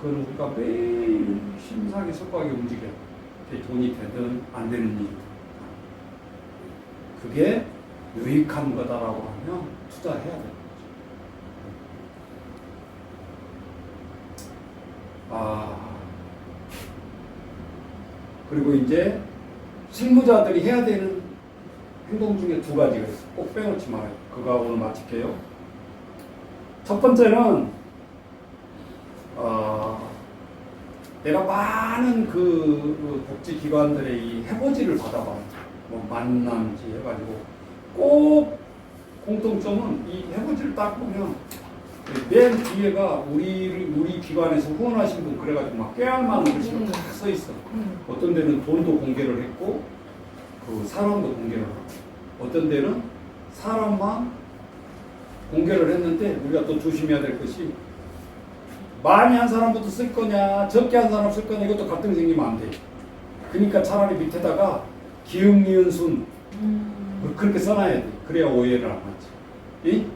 그건 우리가 매일 심상히 속하게 움직여. 돈이 되든 안 되는 일이든. 그게 유익한 거다라고 하면 투자해야 되는 거죠. 그리고 이제 실무자들이 해야 되는 행동 중에 두 가지가 있어요. 꼭 빼놓지 말아요. 그거 오늘 마칠게요. 첫 번째는 내가 많은 그 복지기관들의 이 해보지를 받아봐요. 뭐 만남지 해가지고 꼭 공통점은 이 해보지를 딱 보면 맨 뒤에가 우리 기관에서 후원하신 분 그래가지고 막 깨알만한 글씨로 다 써 있어. 어떤 데는 돈도 공개를 했고 그 사람도 공개를 하고 어떤 데는 사람만 공개를 했는데 우리가 또 조심해야 될 것이 많이 한 사람부터 쓸 거냐 적게 한 사람 쓸 거냐 이것도 갈등 생기면 안 돼. 그러니까 차라리 밑에다가 기흥, 니은, 순 그렇게 써놔야 돼. 그래야 오해를 안 하지.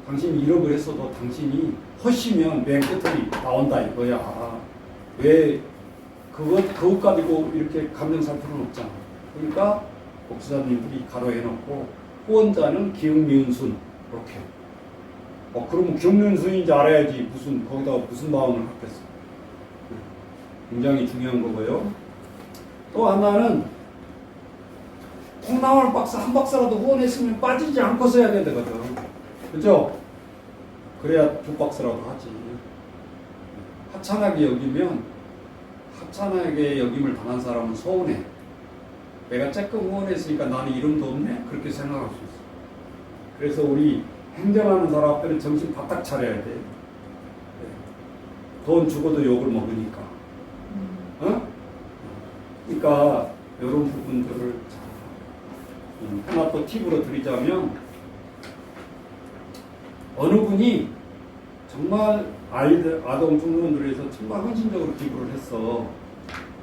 당신이 1억을 했어도 당신이 허시면 맨 끝에 나온다 이거야. 왜 그것 가지고 이렇게 감정 살 필요는 없잖아. 그러니까 복지사님들이 가로해놓고 후원자는 기흥, 니은, 순 이렇게. 그러면 기흥, 니은, 순인지 알아야지 거기다가 무슨 마음을 갖겠어. 굉장히 중요한 거고요. 또 하나는 콩나물 박스 한 박스라도 후원했으면 빠지지 않고 써야 되거든. 그죠? 그래야 두 박스라도 하지. 하찮게 여기면 하찮게 여김을 당한 사람은 서운해. 내가 쬐끔 후원했으니까 나는 이름도 없네? 그렇게 생각할 수 있어. 그래서 우리 행정하는 사람들은 정신 바짝 차려야 돼. 돈 주고도 욕을 먹으니까. 그러니까 이런 부분들을 하나 또 팁으로 드리자면 어느 분이 정말 아동 청소년들을 위해서 정말 헌신적으로 기부를 했어.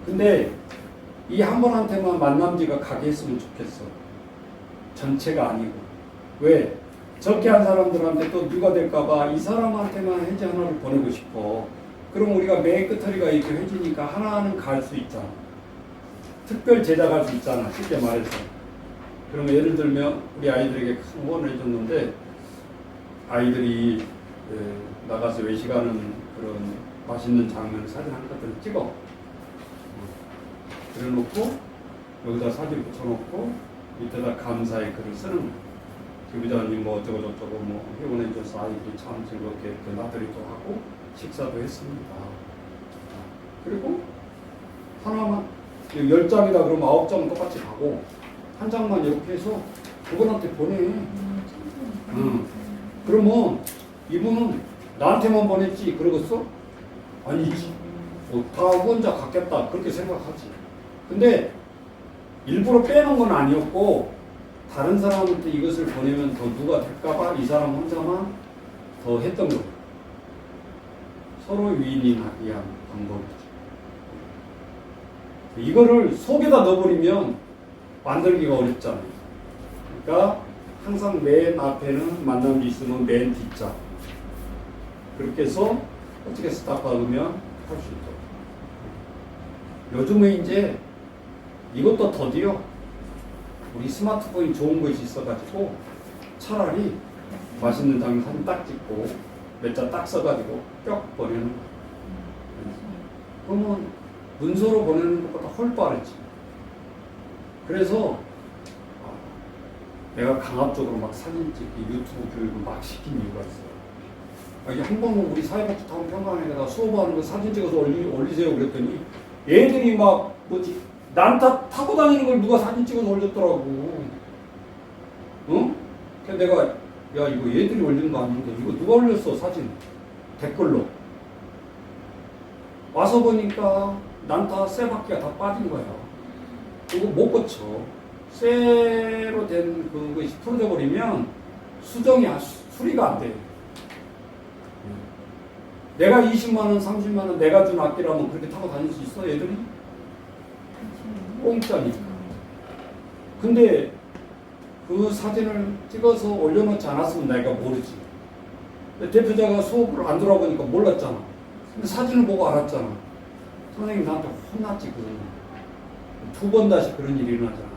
근데 이 한 분한테만 만남지가 가게 했으면 좋겠어. 전체가 아니고. 왜? 적게 한 사람들한테 또 누가 될까봐 이 사람한테만 해지 하나를 보내고 싶어. 그럼 우리가 매 끝허리가 이렇게 해지니까 하나는 갈 수 있잖아. 특별 제작할 수 있잖아. 쉽게 말해서. 그러면 예를 들면 우리 아이들에게 큰 후원을 해줬는데 아이들이 나가서 외식하는 그런 맛있는 장면 사진 한 것들을 찍어. 그래놓고 여기다 사진 붙여놓고 밑에다 감사의 글을 쓰는 거야. 교비자님 뭐 어쩌고 저쩌고 뭐 회원해줘서 아이들이 참 즐겁게 나들이도 하고 식사도 했습니다. 그리고 하나만 10장이다 그러면 9장은 똑같이 가고 한 장만 이렇게 해서 그분한테 보내. 그러면 이분은 나한테만 보냈지 그러겠어? 아니지. 다 혼자 갖겠다 그렇게 생각하지. 근데 일부러 빼놓은 건 아니었고 다른 사람한테 이것을 보내면 더 누가 될까봐 이 사람 혼자만 더 했던 거예요. 서로 위인하기 위한 방법이죠. 이거를 속에다 넣어버리면 만들기가 어렵잖아요. 그러니까 항상 맨 앞에는 만남이 있으면 맨 뒷자. 그렇게 해서 어떻게 스탑 받으면 할 수 있죠. 요즘에 이제 이것도 더디요. 우리 스마트폰이 좋은 것이 있어가지고 차라리 맛있는 장면 사진 딱 찍고 몇 자 딱 써가지고 뿅 보내는 거예요. 그러면 문서로 보내는 것보다 훨 빠르지. 그래서 내가 강압적으로 막 사진 찍기 유튜브 교육을 막 시킨 이유가 있어요. 이게 한 번은 우리 사회복지타운 평강에다가 수업하는 거 사진 찍어서 올리세요 그랬더니 애들이 막 뭐지 난타 타고 다니는 걸 누가 사진 찍어서 올렸더라고. 응? 그래서 내가 야 이거 얘들이 올린 거 아닌데 이거 누가 올렸어 사진 댓글로. 와서 보니까 난타 쇠 바퀴가 다 빠진 거야. 이거 못 고쳐. 쇠로 된 그것이 풀어져 버리면 수정이 수리가 안 돼. 내가 20만 원, 30만 원 내가 준 악기라면 그렇게 타고 다닐 수 있어 얘들이? 공짜니까. 근데 그 사진을 찍어서 올려놓지 않았으면 내가 모르지. 대표자가 수업을 안 들어보니까 몰랐잖아. 근데 사진을 보고 알았잖아. 선생님 나한테 혼났지. 두 번 다시 그런 일이 일어나잖아.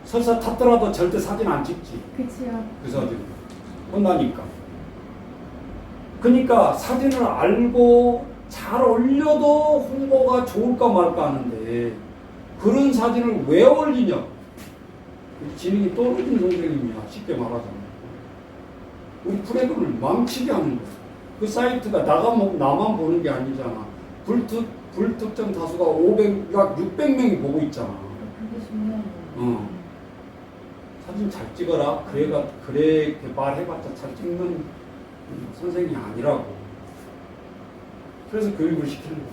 설사 탔더라도 절대 사진 안 찍지. 그치요. 그 사진. 혼나니까. 그러니까 사진을 알고 잘 올려도 홍보가 좋을까 말까 하는데 그런 사진을 왜 올리냐? 지능이 떨어진 선생님이야. 쉽게 말하자면. 우리 프로그램을 망치게 하는 거야. 그 사이트가 나만 보는 게 아니잖아. 불특정 다수가 500, 600명이 보고 있잖아. 그게 중요해요. 사진 잘 찍어라. 그래 말해봤자 잘 찍는 선생이 아니라고. 그래서 교육을 시키는 거야.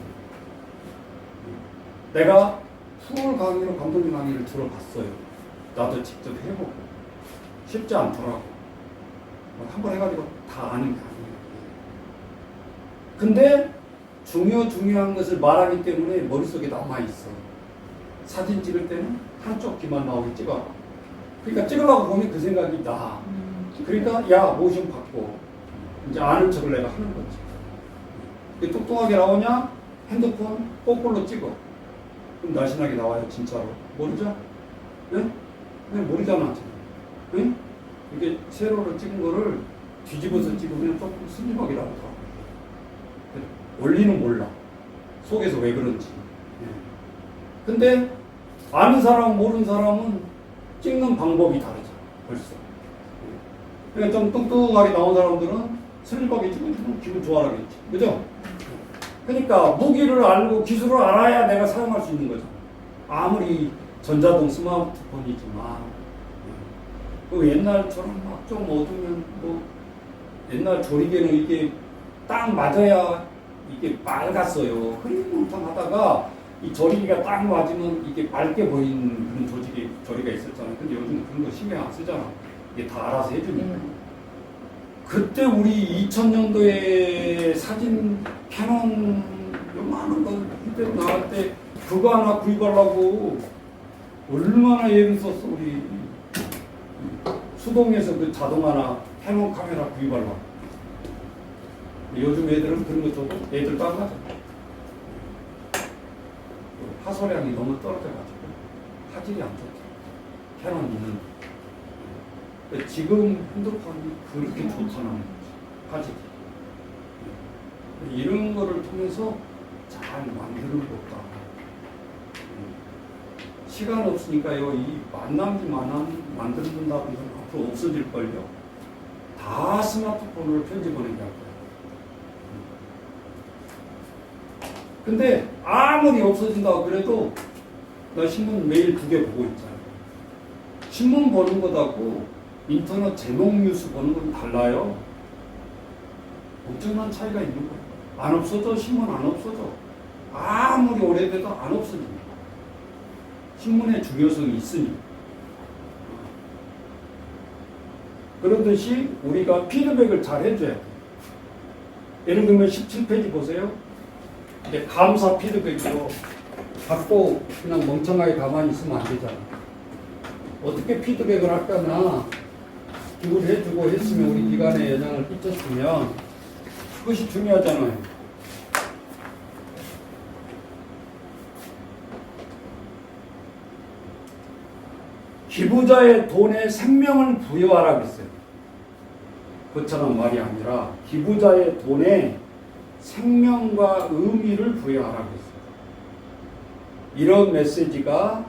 내가 풀 강의로 감독님 강의를 들어봤어요. 나도 직접 해보고. 쉽지 않더라고. 한번 해가지고 다 아는 게 아니에요. 근데 중요한 것을 말하기 때문에 머릿속에 남아있어. 사진 찍을 때는 한쪽 귀만 나오게 찍어라. 그러니까 찍으려고 보면 그 생각이 나. 그러니까 야 모션 받고 이제 아는 척을 내가 하는 거지. 뚱뚱하게 나오냐? 핸드폰 거꾸로 찍어. 그럼 날씬하게 나와요 진짜로. 모르죠? 네? 네 모르잖아. 네? 이게 세로로 찍은 거를 뒤집어서 찍으면 조금 슬림하게 나오더라고. 원리는 몰라. 속에서 왜 그런지. 근데 아는 사람 모르는 사람은 찍는 방법이 다르잖아. 벌써. 그러니까 좀 뚱뚱하게 나온 사람들은 슬림하게 찍으면 기분 좋아하겠지. 그죠? 그러니까 무기를 알고 기술을 알아야 내가 사용할 수 있는 거잖아. 아무리 전자동 스마트폰이지만 그 옛날처럼 막 좀 어두면 뭐 옛날 조리개는 이게 딱 맞아야 이게 맑았어요. 흐릿멍텅하다가 이 조리기가 딱 맞으면 이게 맑게 보이는 그런 조리가 있었잖아요. 근데 요즘 그런 거 신경 안 쓰잖아. 이게 다 알아서 해주니까. 그때 우리 2000년도에 사진 캐논 요만한 거 그때 나갈 때 그거 하나 구입하려고 얼마나 애를 썼어. 우리 수동에서 그 자동 하나 캐논 카메라 구입하려고. 요즘 애들은 그런 거 줘도 애들도 안 맞아. 화소량이 너무 떨어져가지고 화질이 안 좋다. 캐논 있는. 지금 핸드폰이 그렇게 좋다는 화질이. 이런 거를 통해서 잘 만드는 것다. 시간 없으니까요. 이 만든다는 건 앞으로 없어질걸요. 다 스마트폰으로 편지 보내게 할 거예요. 근데 아무리 없어진다고 그래도 나 신문 매일 2개 보고 있잖아요. 신문 보는 것하고 인터넷 제목 뉴스 보는 건 달라요. 엄청난 차이가 있는 거예요. 안 없어져. 신문 안 없어져. 아무리 오래돼도 안 없어집니다. 신문의 중요성이 있으니. 그러듯이 우리가 피드백을 잘 해줘야 돼요. 예를 들면 17페이지 보세요. 이제 감사 피드백으로 받고 그냥 멍청하게 가만히 있으면 안 되잖아. 어떻게 피드백을 할 거나 기부를 해주고 했으면 우리 기관에 영향을 끼쳤으면 그것이 중요하잖아요. 기부자의 돈에 생명을 부여하라 그랬어요. 그처럼 말이 아니라 기부자의 돈에 생명과 의미를 부여하라 그랬어요. 이런 메시지가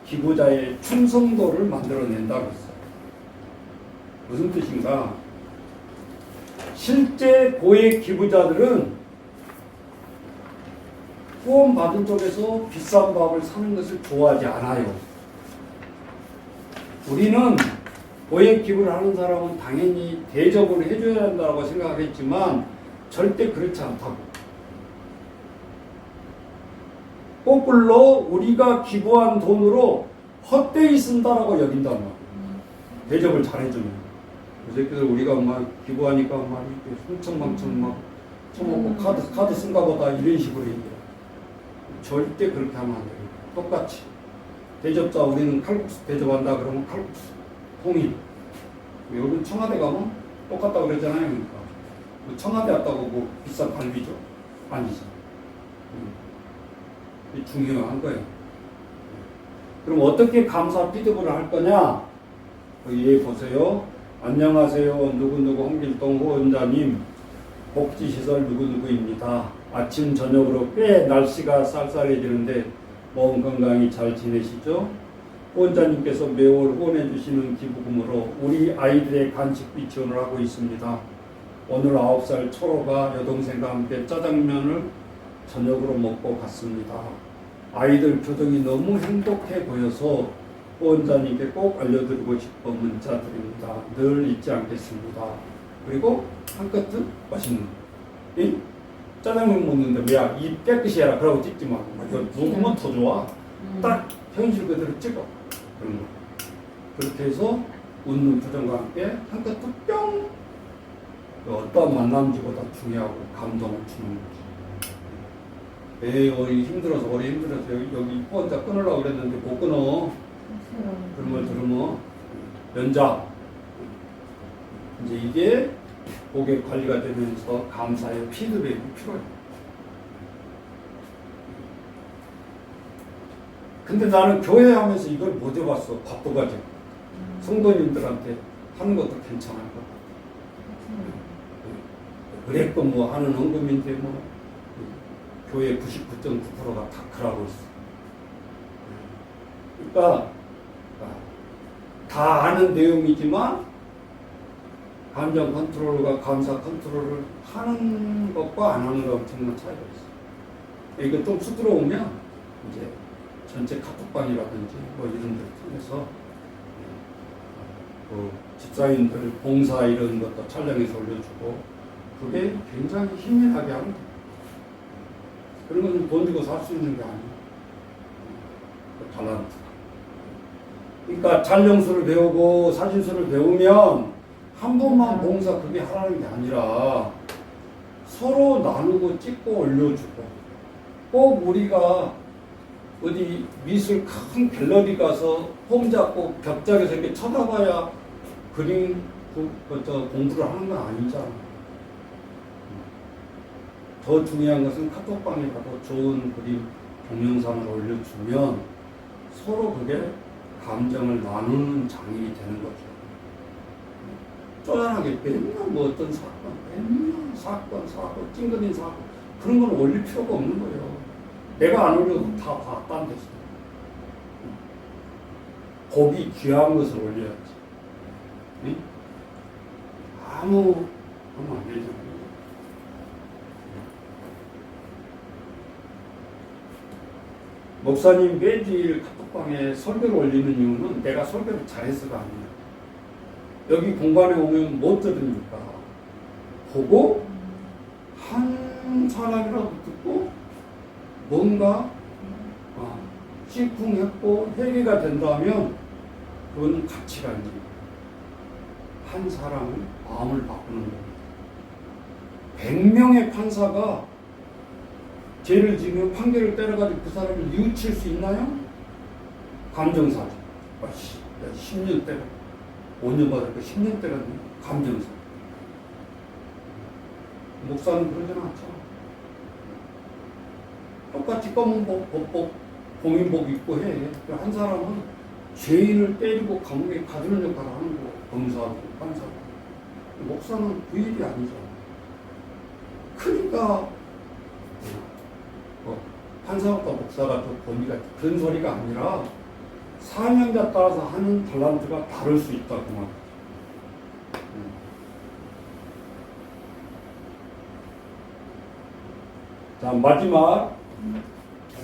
기부자의 충성도를 만들어낸다고 했어요. 무슨 뜻인가? 실제 고액 기부자들은 후원 받은 쪽에서 비싼 밥을 사는 것을 좋아하지 않아요. 우리는 고액 기부를 하는 사람은 당연히 대접을 해줘야 한다고 생각하겠지만 절대 그렇지 않다고. 거꾸로 우리가 기부한 돈으로 헛되이 쓴다라고 여긴단 말이에요. 대접을 잘해주면. 그 새끼들 우리가 막 기부하니까 막 이렇게 흥청망청 막 처먹고 카드 쓴가 보다 이런 식으로 얘기해요. 절대 그렇게 하면 안 돼요. 똑같이. 대접자 우리는 칼국수 대접한다 그러면 칼국수. 통일. 여러분 청와대 가면 똑같다고 그랬잖아요. 그러니까. 청와대 왔다고 뭐 비싼 갈비죠? 아니죠. 중요한 거예요. 그럼 어떻게 감사 피드백을 할 거냐? 여기 보세요. 안녕하세요. 누구누구 홍길동 후원자님. 복지시설 누구누구입니다. 아침 저녁으로 꽤 날씨가 쌀쌀해지는데 몸 건강히 잘 지내시죠? 후원자님께서 매월 후원해 주시는 기부금으로 우리 아이들의 간식비 지원을 하고 있습니다. 오늘 9살 초로가 여동생과 함께 짜장면을 저녁으로 먹고 갔습니다. 아이들 표정이 너무 행복해 보여서 후원자님께 꼭 알려드리고 싶어 문자 드립니다. 늘 잊지 않겠습니다. 그리고 한 끝은 맛있는 이 짜장면 먹는데 야, 입 깨끗이 해라. 그러고 찍지 마. 이거 녹으면 더 좋아. 딱 현실 그대로 찍어. 그런 거. 그렇게 해서 웃는 표정과 함께 한 끝은 뿅. 어떤 만남지보다 중요하고 감동을 주는 거지. 어리 힘들어서 여기 후원자 끊으려고 그랬는데 못 끊어. 그런 걸 들으면 연장. 이제 이게 고객 관리가 되면서 감사의 피드백이 필요해요. 근데 나는 교회 하면서 이걸 못 해봤어. 바빠가지고. 성도님들한테 하는 것도 괜찮을 것 같아. 그랬고 뭐 하는 헌금인데 뭐 교회 99.9%가 다크라고 있어. 그러니까 다 아는 내용이지만 감정 컨트롤과 감사 컨트롤을 하는 것과 안 하는 것 엄청난 차이가 있어. 이거 좀 수들어오면 이제 전체 카톡방이라든지 뭐 이런 데를 통해서 그 집사님들 봉사 이런 것도 촬영해서 올려주고 그게 굉장히 힘이 나게 하는 거예요. 그런 건 돈 주고 살 수 있는 게 아니에요. 달란트. 그러니까 잔령술을 배우고 사진술을 배우면 한 번만 봉사 그게 하라는 게 아니라 서로 나누고 찍고 올려주고, 꼭 우리가 어디 미술 큰 갤러리 가서 폼 잡고 벽장에서 이렇게 쳐다봐야 그림 공부를 하는 건 아니잖아. 더 중요한 것은 카톡방에 가도 좋은 그림 동영상을 올려주면 서로 그게 감정을 나누는 장이 되는 거죠. 쪼잔하게 맨날 뭐 어떤 사건, 맨날 사건, 찡그린 사건, 그런 건 올릴 필요가 없는 거예요. 내가 안 올려도 다 봤단 데서. 법이 귀한 것을 올려야지. 응? 하면 안 되잖아요. 목사님 매주일 카톡방에 설교를 올리는 이유는 내가 설교를 잘해서가 아니에요. 여기 공간에 오면 못 들으니까 보고 한 사람이라도 듣고 뭔가 심쿵했고 회개가 된다면 그건 가치가 있는 거예요. 한 사람의 마음을 바꾸는 겁니다. 100명의 판사가 죄를 지으면 판결을 때려가지고 그 사람을 뉘우칠 수 있나요? 감정사죠. 10년 때려. 5년 받을 거 10년 때렸네. 감정사. 목사는 그러진 않잖아. 똑같이 검은 복, 공인복 입고 해. 한 사람은 죄인을 때리고 감옥에 가두는 역할을 하는 거. 검사하고 판사하고. 목사는 그 일이 아니잖아. 그러니까 판사가 목사가 또 범위가 그런 소리가 아니라 사명자 따라서 하는 달란트가 다를 수 있다 그 말. 자, 마지막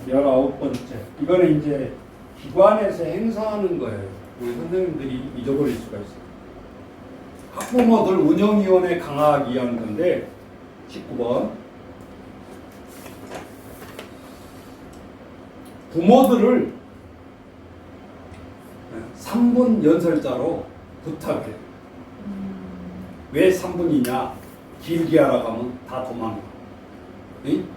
19번째. 이거는 이제 기관에서 행사하는 거예요. 우리 선생님들이 잊어버릴 수가 있어요. 학부모들 운영위원회 강화하기 위한 건데 19번. 부모들을 3분 연설자로 부탁해. 왜 3분이냐? 길게 하라고 하면 다 도망가. 응?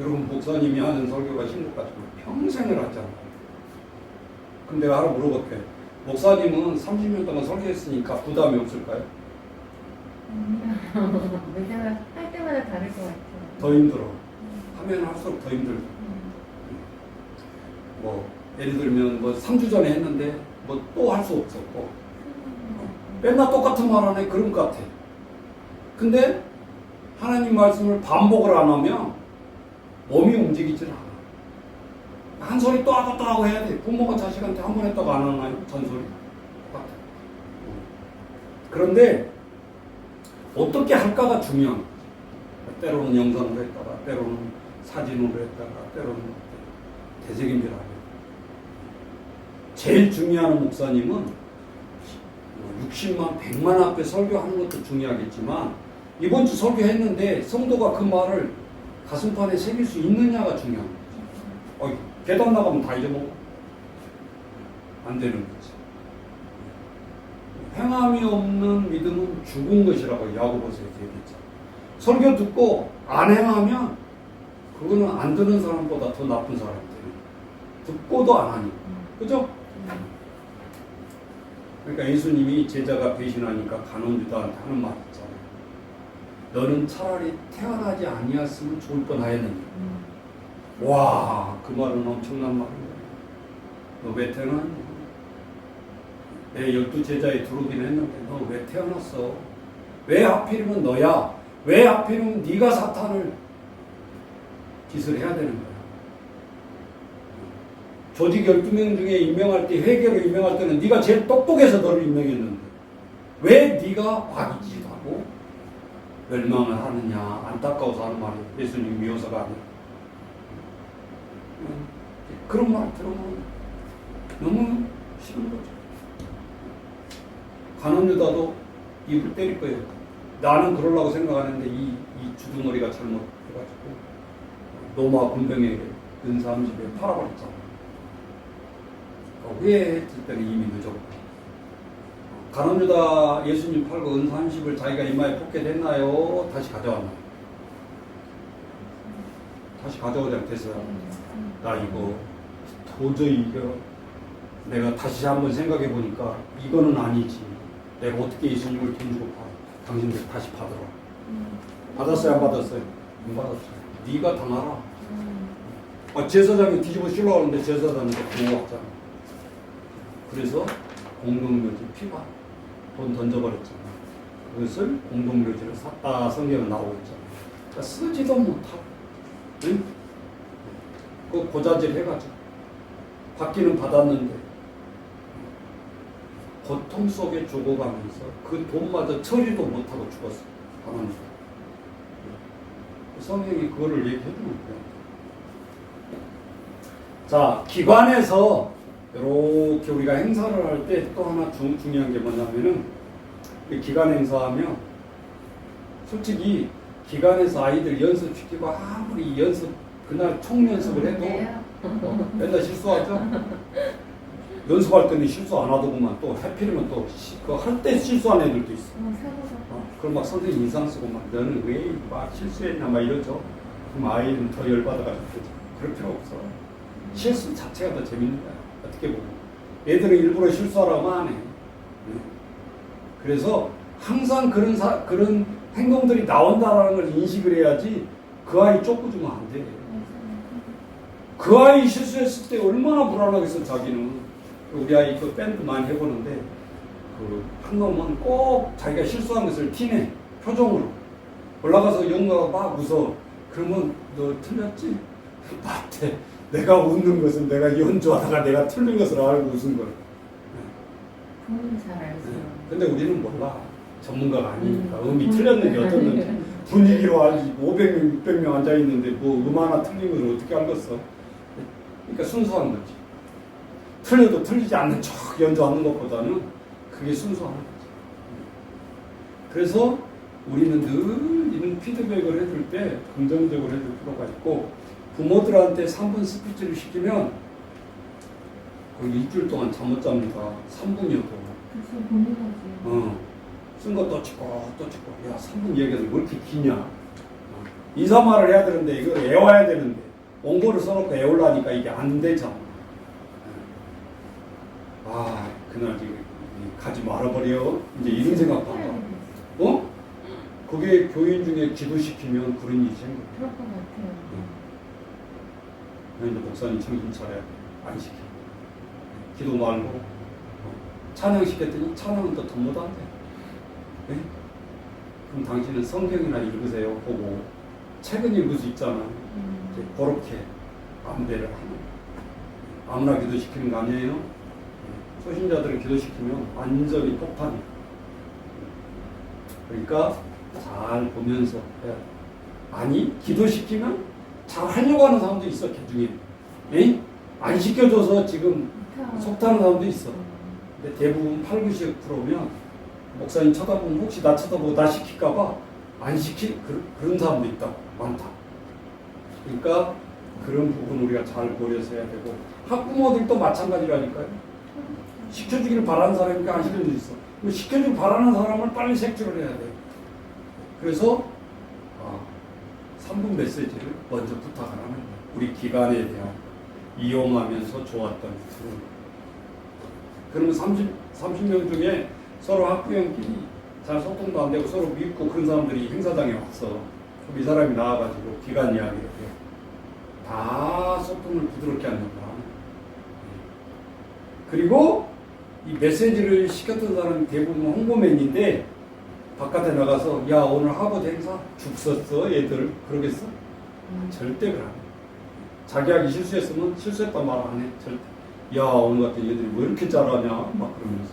여러분, 목사님이 하는 설교가 힘들 것 같고 평생을 하잖아. 그럼 내가 하나 물어볼게. 목사님은 30년 동안 설교했으니까 부담이 없을까요? 매달 할 때마다 다를 것 같아요. 더 힘들어. 하면 할수록 더 힘들어. 뭐 예를 들면 뭐 3주 전에 했는데 뭐 또 할 수 없었고 맨날 똑같은 말 하네. 그런 것 같아. 근데 하나님 말씀을 반복을 안 하면 몸이 움직이질 않아. 한 소리 또 하고 해야 돼. 부모가 자식한테 한 번 했다고 안 하나요? 잔소리. 똑같아. 그런데 어떻게 할까가 중요한 거지. 때로는 영상으로 했다가 때로는 사진으로 했다가 때로는 되새김질하고. 제일 중요한 목사님은 60만, 100만 앞에 설교하는 것도 중요하겠지만 이번 주 설교했는데 성도가 그 말을 가슴판에 새길 수 있느냐가 중요한 거지. 계단 나가면 다 잊어먹어. 안 되는 거지. 행함이 없는 믿음은 죽은 것이라고 야고보서에서 얘기했잖아. 설교 듣고 안 행하면 그거는 안 듣는 사람보다 더 나쁜 사람들. 듣고도 안 하니. 그죠? 그러니까 예수님이 제자가 배신하니까 간원유다한테 하는 말 있잖아요. 너는 차라리 태어나지 아니었으면 좋을 뻔하였느냐. 와, 그 말은 엄청난 말이에요. 너 왜 태어났냐? 내 12제자에 들어오긴 했는데 너 왜 태어났어? 왜 하필이면 너야? 왜 하필이면 네가 사탄을 짓을 해야 되는 거야? 조직 12명 중에 임명할 때, 회계로 임명할 때는 네가 제일 똑똑해서 너를 임명했는데 왜 네가 박이짓하고 멸망을 하느냐. 안타까워서 하는 말이 예수님 미워서가 아니라. 그런 말 들으면 너무 싫은 거죠. 간원유다도 입을 때릴 거예요. 나는 그러려고 생각하는데 이 주둥어리가 잘못해가지고 로마 군병에게 은사함집에 팔아버렸잖아. 후회했을 때는 이미 늦었고. 가늠유다 예수님 팔고 은 30을 자기가 이마에 뽑게 됐나요? 다시 가져왔나요? 다시 가져오지 됐어요. 나 이거 도저히 이거 내가 다시 한번 생각해 보니까 이거는 아니지. 내가 어떻게 예수님을 돈 주고 당신들 다시 받으라. 받았어요, 안 받았어요? 안 받았어요. 네가 당하라. 제사장이 뒤집어 씌우려고 하는데 제사장이 구호왔잖아. 그래서 공동묘지 피가 돈 던져버렸잖아. 그것을 공동묘지를 샀다 성경에 나오고 있잖아. 그러니까 쓰지도 못하고, 응? 그 고자질 해가지고 받기는 받았는데 고통 속에 죽어가면서 그 돈마저 처리도 못하고 죽었어. 하나님. 성경이 그거를 얘기해주는 거야. 자, 기관에서 이렇게 우리가 행사를 할 때 또 하나 중요한 게 뭐냐면은 기관 행사하면 솔직히 기관에서 아이들 연습시키고 아무리 그날 총 연습을 해도 맨날 실수하죠? 연습할 때는 실수 안 하더구만 또 하필이면 또 할 때 실수한 애들도 있어. 그럼 막 선생님 인상 쓰고 막 너는 왜 막 실수했냐 막 이러죠. 그럼 아이는 더 열받아가지고 그럴 필요 없어. 실수 자체가 더 재밌는 거야. 어떻게 보면 애들은 일부러 실수하라고 안 해. 그래서 항상 그런 행동들이 나온다라는 걸 인식을 해야지 그 아이 쫓고주면 안 돼. 그 아이 실수했을 때 얼마나 불안하겠어 자기는. 우리 아이 그 밴드 많이 해보는데 한 놈은 꼭 자기가 실수한 것을 티내 표정으로 올라가서 영가가 막 웃어. 그러면 너 틀렸지? 맞대. 내가 웃는 것은 내가 연주하다가 내가 틀린 것을 알고 웃은 거야. 부모님 잘 알죠. 근데 우리는 몰라. 전문가가 아니니까 음이 틀렸는지 어떻는지 분위기로 알지. 500명, 600명 앉아있는데 뭐 하나 틀린 걸 어떻게 알겠어. 그러니까 순수한 거지. 틀려도 틀리지 않는 척 연주하는 것보다는 그게 순수한 거지. 그래서 우리는 늘 이런 피드백을 해줄 때 긍정적으로 해줄 필요가 있고, 부모들한테 3분 스피치를 시키면 거의 일주일 동안 잠 못 잡니다. 3분이어도. 그래서 고민하지. 쓴 거 또 찍고 야 3분 얘기해서 왜 이렇게 기냐. 인사말을 해야 되는데 이걸 외워야 되는데 원고를 써놓고 외우려니까 이게 안 되잖아. 그날 지금 가지 말아버려. 이제 이런 생각도 한다. 그게 교인 중에 기도시키면 그런 일이 생겨. 그럴 것 같아요. 그런데 목사님 정신 차려야 돼. 안 시켜. 기도 말고 찬양 시켰더니 찬양은 또 더 못한대. 네? 그럼 당신은 성경이나 읽으세요. 보고 책은 읽을 수 있잖아. 이제 그렇게 안배를 하는. 아무나 기도시키는 거 아니에요? 소신자들을 기도시키면 완전히 폭탄이야. 그러니까 잘 보면서 해야 돼. 아니 기도시키면 잘 하려고 하는 사람도 있어. 그 중에 에이? 안 시켜줘서 지금 속타는 사람도 있어. 근데 대부분 8, 90%면 목사님 쳐다보면 혹시 나 쳐다보고 나 시킬까봐 안 그런 사람도 있다. 많다. 그러니까 그런 부분 우리가 잘 고려해서 해야 되고, 학부모들도 마찬가지라니까요. 시켜주기를 바라는 사람이니까 안 시켜줄 수 있어. 시켜주길 바라는 사람을 빨리 색출을 해야 돼. 그래서 3분 메시지를 먼저 부탁을 하는 거야. 우리 기관에 대한 이용하면서 좋았던 부분. 그러면 30명 중에 서로 학부형끼리 잘 소통도 안 되고 서로 믿고 그런 사람들이 행사장에 왔어. 그럼 이 사람이 나와가지고 기관 이야기를 해. 다 소통을 부드럽게 하는 거야. 그리고 이 메시지를 시켰던 사람이 대부분 홍보맨인데 바깥에 나가서 야 오늘 하버드 행사 죽 썼어 얘들 그러겠어? 절대 그래. 자기 하기 실수했으면 실수했단 말 안 해. 절대. 야 오늘 같은 얘들이 왜 이렇게 잘하냐 막 그러면서.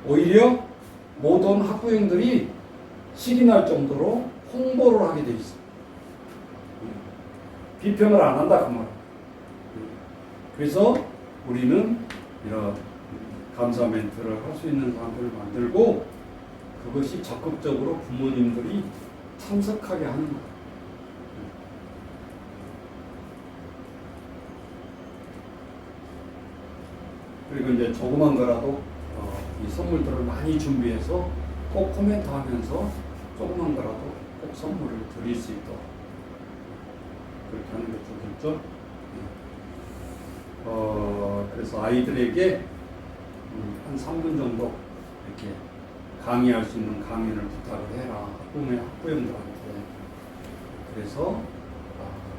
오히려 모든 학부형들이 실이 날 정도로 홍보를 하게 돼 있어. 비평을 안 한다 그 말. 그래서 우리는 이런 감사 멘트를 할 수 있는 사람들을 만들고, 그것이 적극적으로 부모님들이 참석하게 하는 거예요. 그리고 이제 조그만 거라도 이 선물들을 많이 준비해서 꼭 코멘트하면서 조그만 거라도 꼭 선물을 드릴 수 있도록 그렇게 하는 게 좋겠죠. 그래서 아이들에게 한 3분 정도 이렇게 강의할 수 있는 강연을 부탁을 해라. 학부형들한테. 그래서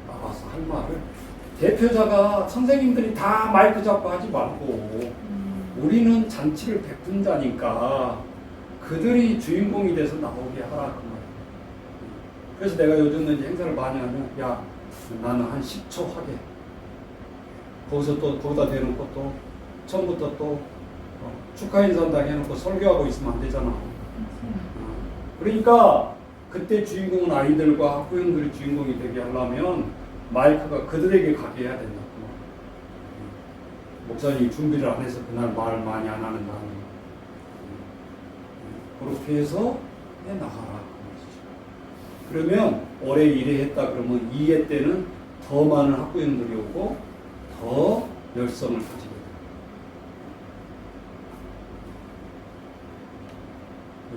나와서 할 말을 대표자가 선생님들이 다 마이크 잡고 하지 말고 우리는 잔치를 베푼 자니까 그들이 주인공이 돼서 나오게 하라 그 말이에요. 그래서 내가 요즘은 이제 행사를 많이 하면 야 나는 한 10초 하게 거기서 또 거기다 대놓고 또 처음부터 또 축하 인사한다 해놓고 설교하고 있으면 안 되잖아. 그러니까 그때 주인공은 아이들과 학부형들이 주인공이 되게 하려면 마이크가 그들에게 가게 해야 된다고. 목사님이 준비를 안 해서 그날 말 많이 안 하는 거 아니에요. 그렇게 해서 해나가라. 그러면 올해 1회 했다 그러면 2회 때는 더 많은 학부형들이 오고 더 열성을 가지게 돼요.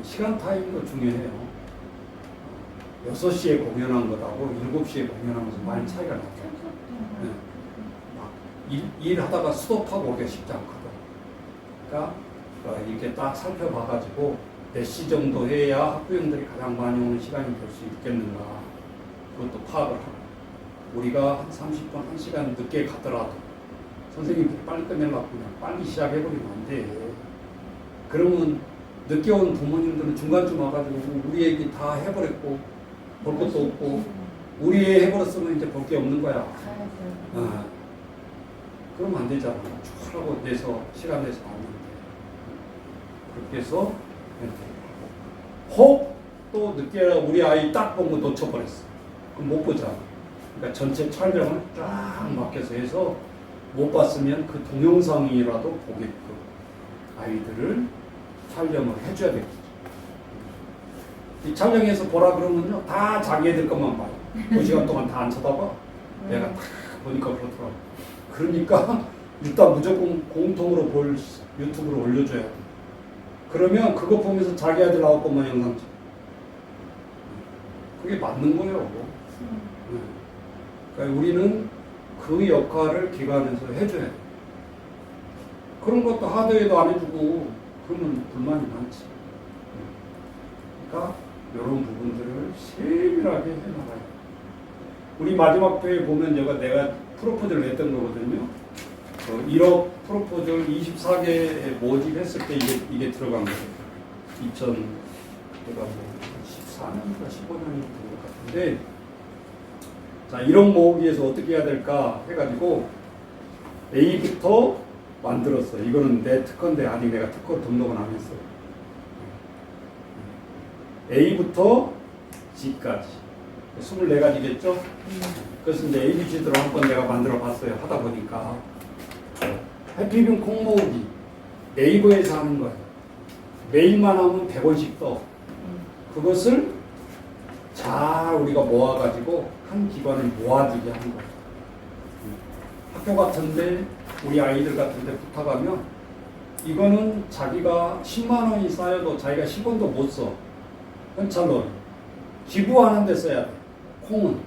시간 타임도 중요해요. 6시에 공연한 것하고 7시에 공연한 것은 많이 차이가 나죠. 네. 일하다가 스톱하고 오기가 쉽지 않거든. 그러니까 이렇게 딱 살펴봐가지고 몇 시 정도 해야 학부형들이 가장 많이 오는 시간이 될 수 있겠는가. 그것도 파악을 하고. 우리가 한 30분, 1시간 늦게 가더라도 선생님들이 빨리 끝내려고 그냥 빨리 시작해버리면 안 돼. 그러면 늦게 온 부모님들은 중간쯤 와가지고 우리 얘기 다 해버렸고 볼 것도 없고 우리 애 해버렸으면 이제 볼 게 없는 거야. 그러면 안 되잖아. 쭉 내서 시간 내서 하면 돼. 그렇게 해서 혹 또 늦게 우리 아이 딱 본 거 놓쳐버렸어. 그럼 못 보잖아. 그러니까 전체 촬영을 쫙 맡겨서 해서 못 봤으면 그 동영상이라도 보게끔 아이들을 촬영을 해줘야 되겠죠. 이 촬영해서 보라 그러면요 다 자기 애들 것만 봐요. 2시간 동안 다 안 쳐다봐. 내가 다 보니까 그렇더라고. 그러니까 일단 무조건 공통으로 볼 유튜브를 올려줘야 돼. 그러면 그거 보면서 자기 아들 나올 것만 영상 찍어. 그게 맞는 거예요. 그러니까 우리는 그 역할을 기관에서 해줘야 돼. 그런 것도 하드웨어도 안 해주고 그러면 불만이 많지. 그러니까 이런 부분들을 세밀하게 해나가요. 우리 마지막 회에 보면 내가 프로포즈를 냈던 거거든요. 1억 프로포즈를 24개 모집했을 때 이게 들어간 거예요. 2014년인가 15년이 된 것 같은데, 자 1억 모으기 위해서 어떻게 해야 될까 해가지고 A부터 만들었어. 이거는 내 특허인데 아직 내가 특허 등록은 안 했어요. A부터 G까지 24가지겠죠? 그래서 이제 ABC대로 한번 내가 만들어 봤어요. 하다 보니까 해피빈 콩 모으기 네이버에서 하는 거예요. 메일만 하면 100원씩 떠. 그것을 잘 우리가 모아가지고 한 기관을 모아주게 하는 거예요. 학교 같은데 우리 아이들 같은데 부탁하면 이거는 자기가 10만 원이 쌓여도 자기가 10원도 못 써. 현찰로 기부하는 데 써야 돼. 콩은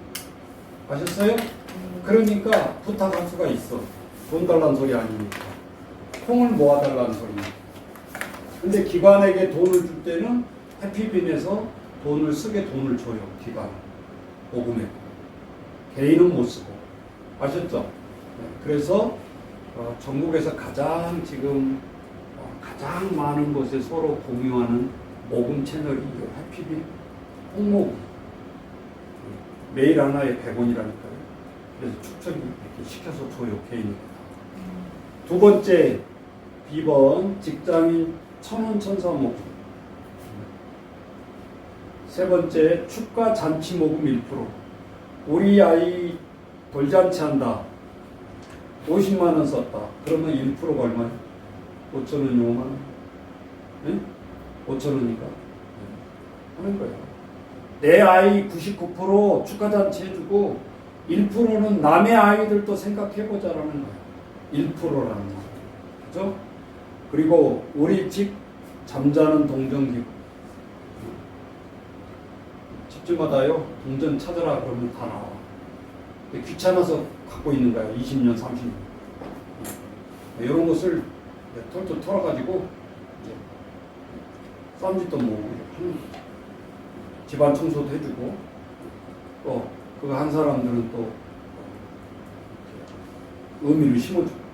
아셨어요? 그러니까 부탁할 수가 있어. 돈 달라는 소리 아니니까. 콩을 모아달라는 소리니까. 근데 기관에게 돈을 줄 때는 해피빈에서 돈을 쓰게 돈을 줘요. 기관 모금액. 개인은 못 쓰고. 아셨죠? 네. 그래서 전국에서 가장 지금 가장 많은 곳에 서로 공유하는 모금 채널이 해피빈 홍모금. 매일 하나에 100원이라니까요. 그래서 추천이 이렇게 시켜서 줘요. 개인이. 두 번째 B번 직장인 1000원 천사 모금. 세 번째 축가 잔치 모금 1%. 우리 아이 돌잔치 한다. 50만 원 썼다. 그러면 1%가 얼마야? 5,000원, 5만 원? 네? 5,000원이니까 하는 거예요. 내 아이 99% 축하잔치 해주고 1%는 남의 아이들도 생각해보자라는 거예요. 1%라는 거. 그죠? 그리고 우리 집 잠자는 동정기구. 집집마다요, 동전 찾아라 그러면 다 나와. 근데 귀찮아서 갖고 있는 거야. 20년, 30년. 이런 것을 털털 털어가지고, 쌈짓도 모으고, 집안 청소도 해주고, 또, 그거 한 사람들은 또, 의미를 심어주고.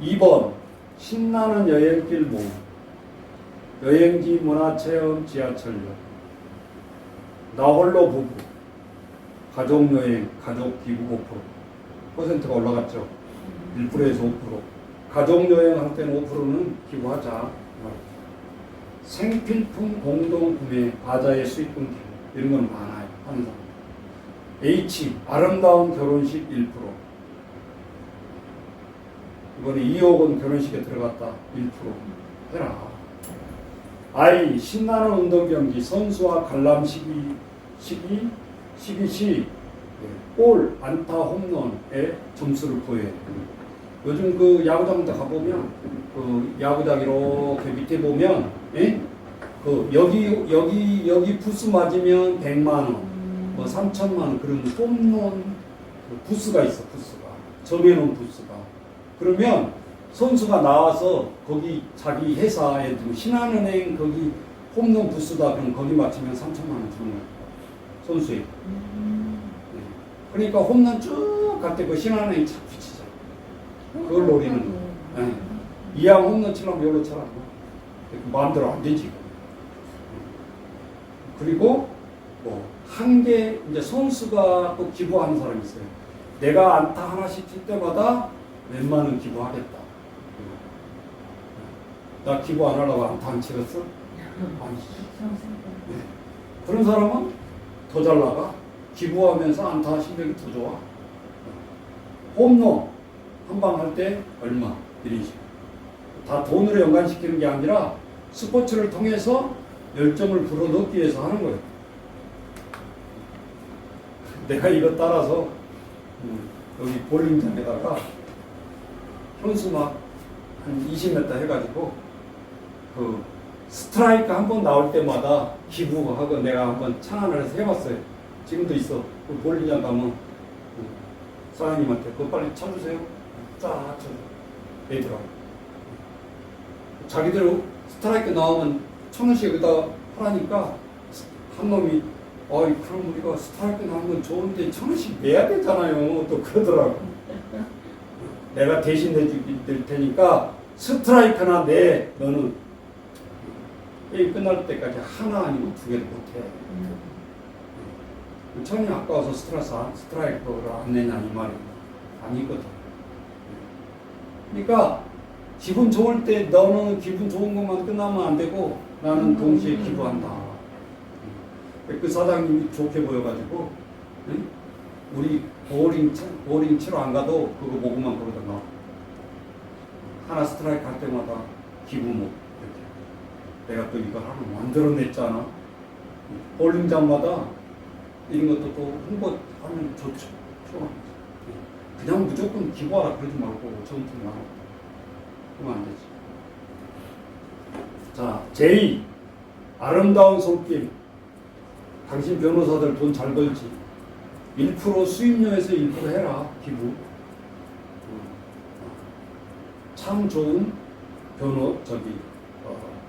2번, 신나는 여행길 모임. 여행지, 문화체험, 지하철역. 나 홀로 부부. 가족여행, 가족 기부 5%. 퍼센트가 올라갔죠. 1%에서 5%. 가족여행 할 때는 5%는 기부하자. 생필품 공동 구매, 바자의 수익 끊기. 이런 건 많아요. 항상. H, 아름다운 결혼식 1%. 이번에 2억 원 결혼식에 들어갔다. 1% 해라. I, 신나는 운동 경기, 선수와 관람 시기 골, 안타, 홈런의 점수를 보여요. 요즘 그 야구장 가보면 그 야구장 이렇게 밑에 보면 그 여기 부스 맞으면 100만 원, 뭐 3천만 원 그런 홈런 부스가 있어. 부스가 정해놓은 부스가. 그러면 선수가 나와서 거기 자기 회사에 신한은행 거기 홈런 부스다 그럼 거기 맞추면 3천만 원 주는 거예요. 선수에. 그러니까 홈런 쭉 갈 때 그 신한은행이 착 붙이잖아. 그걸 노리는 거야. 이왕 홈런 치려면 여기로 쳐라. 마음대로 안 되지. 그리고 뭐 한 개 이제 선수가 또 기부하는 사람이 있어요. 내가 안타 하나씩 칠 때마다 몇만 원 기부하겠다. 나 기부 안 하려고 안타 안 치겠어? 아니지. 네. 그런 사람은 더 잘 나가. 기부하면서 안타 실력이 더 좋아. 홈런 한 방 할 때 얼마? 이런 식으로. 다 돈으로 연관시키는 게 아니라 스포츠를 통해서 열정을 불어넣기 위해서 하는 거예요. 내가 이거 따라서 여기 볼링장에다가 현수 막 한 20m 해가지고 그 스트라이크 한 번 나올 때마다 기부하고 내가 한번 창안을 해서 해봤어요. 지금도 있어. 그 볼링장 가면 사장님한테 그거 빨리 쳐주세요. 쫙 쳐줘. 애들하고. 자기들 스트라이크 나오면 1,000원씩 여기다 하라니까 한 놈이 그럼 우리가 스트라이크 나온 건 좋은데 1,000원씩 내야 되잖아요. 또 그러더라고. 내가 대신 내줄 테니까 스트라이크나 내. 너는 게임 끝날 때까지 하나 아니면 2개도 못해. 1,000원이 아까워서 스트라이크를 안 내냐 이 말이야. 아니거든. 그러니까 기분 좋을 때 너는 기분 좋은 것만 끝나면 안 되고 나는 동시에 기부한다. 그 사장님이 좋게 보여가지고 우리 보링 치러 안 가도 그거 보고만 그러다가 하나 스트라이크 할 때마다 기부 못 이렇게 내가 또 이걸 하나 만들어냈잖아. 볼링장마다 이런 것도 또 홍보하면 좋죠. 그냥 무조건 기부하라 그러지 말고 전투 나고 그러면 안 되지. 자, 제2 아름다운 손길. 당신 변호사들 돈 잘 벌지. 1% 수입료에서 1% 해라. 기부. 참 좋은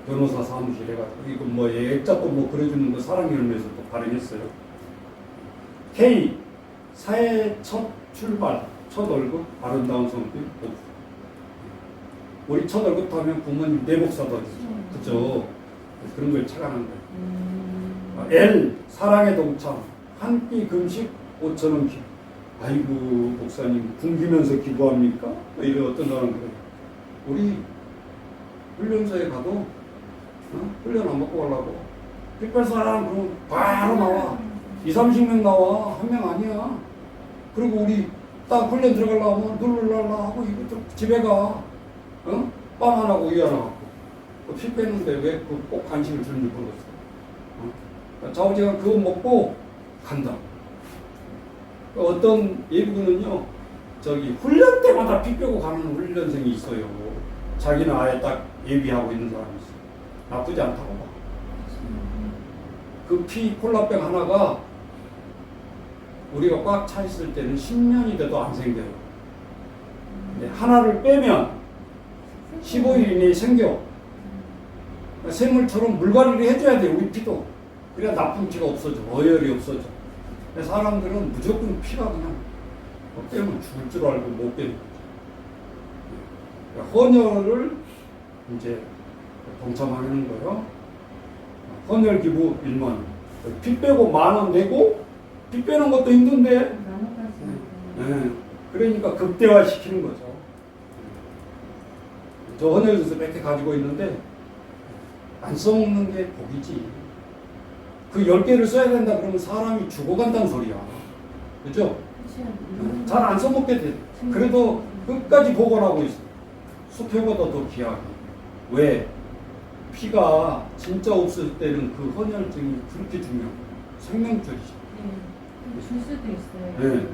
변호사 사무실 해가지고 이거 뭐 액자도 뭐 그려주는 거 사랑 열매에서 또 발행했어요. K 사회 첫 출발, 첫 월급, 아름다운 손길. 우리 첫 월급 하면 부모님 내복 사다 주죠. 그죠? 그런 걸 착안한 거예요. L 사랑의 동참, 한 끼 금식 5,000원 기부. 아이고 목사님 굶기면서 기부합니까? 이런 어떤 사람 그래. 우리 훈련소에 가도 훈련 안 받고 가려고 특별사람 그럼 바로 나와. 20-30명 나와. 한 명 아니야. 그리고 우리 딱 훈련 들어가려면 누르려고 하고 이것도 집에 가. 빵 하나 하고 우유 하나 갖고. 피 빼는데 왜 꼭 간식을 주는지 모르겠어. 좌우지간 그거 먹고 간다. 어떤 예비군은요, 저기 훈련 때마다 피 빼고 가는 훈련생이 있어요. 자기는 아예 딱 예비하고 있는 사람이 있어. 나쁘지 않다고 봐. 그 피 콜라병 하나가 우리가 꽉 차 있을 때는 10년이 돼도 안 생겨요. 근데 하나를 빼면 15일 이내에 생겨. 생물처럼 물갈이를 해줘야 돼, 우리 피도. 그래야 나쁜 피가 없어져, 어혈이 없어져. 근데 사람들은 무조건 피가 그냥 빼면 죽을 줄 알고 못 빼는 거죠. 헌혈을 이제 동참하는 거예요. 헌혈 기부 1만 원. 피 빼고 10,000원 내고, 피 빼는 것도 힘든데, 네. 그러니까 극대화 시키는 거죠. 저 헌혈에서 몇 개 가지고 있는데, 안 써먹는 게 복이지. 그 10개를 써야 된다 그러면 사람이 죽어간다는 소리야. 그죠? 잘 안 써먹게 돼. 그래도 끝까지 복원하고 있어. 수표보다 더 귀하게. 왜? 피가 진짜 없을 때는 그 헌혈증이 그렇게 중요해. 생명줄이죠. 줄 수도 있어요. 네.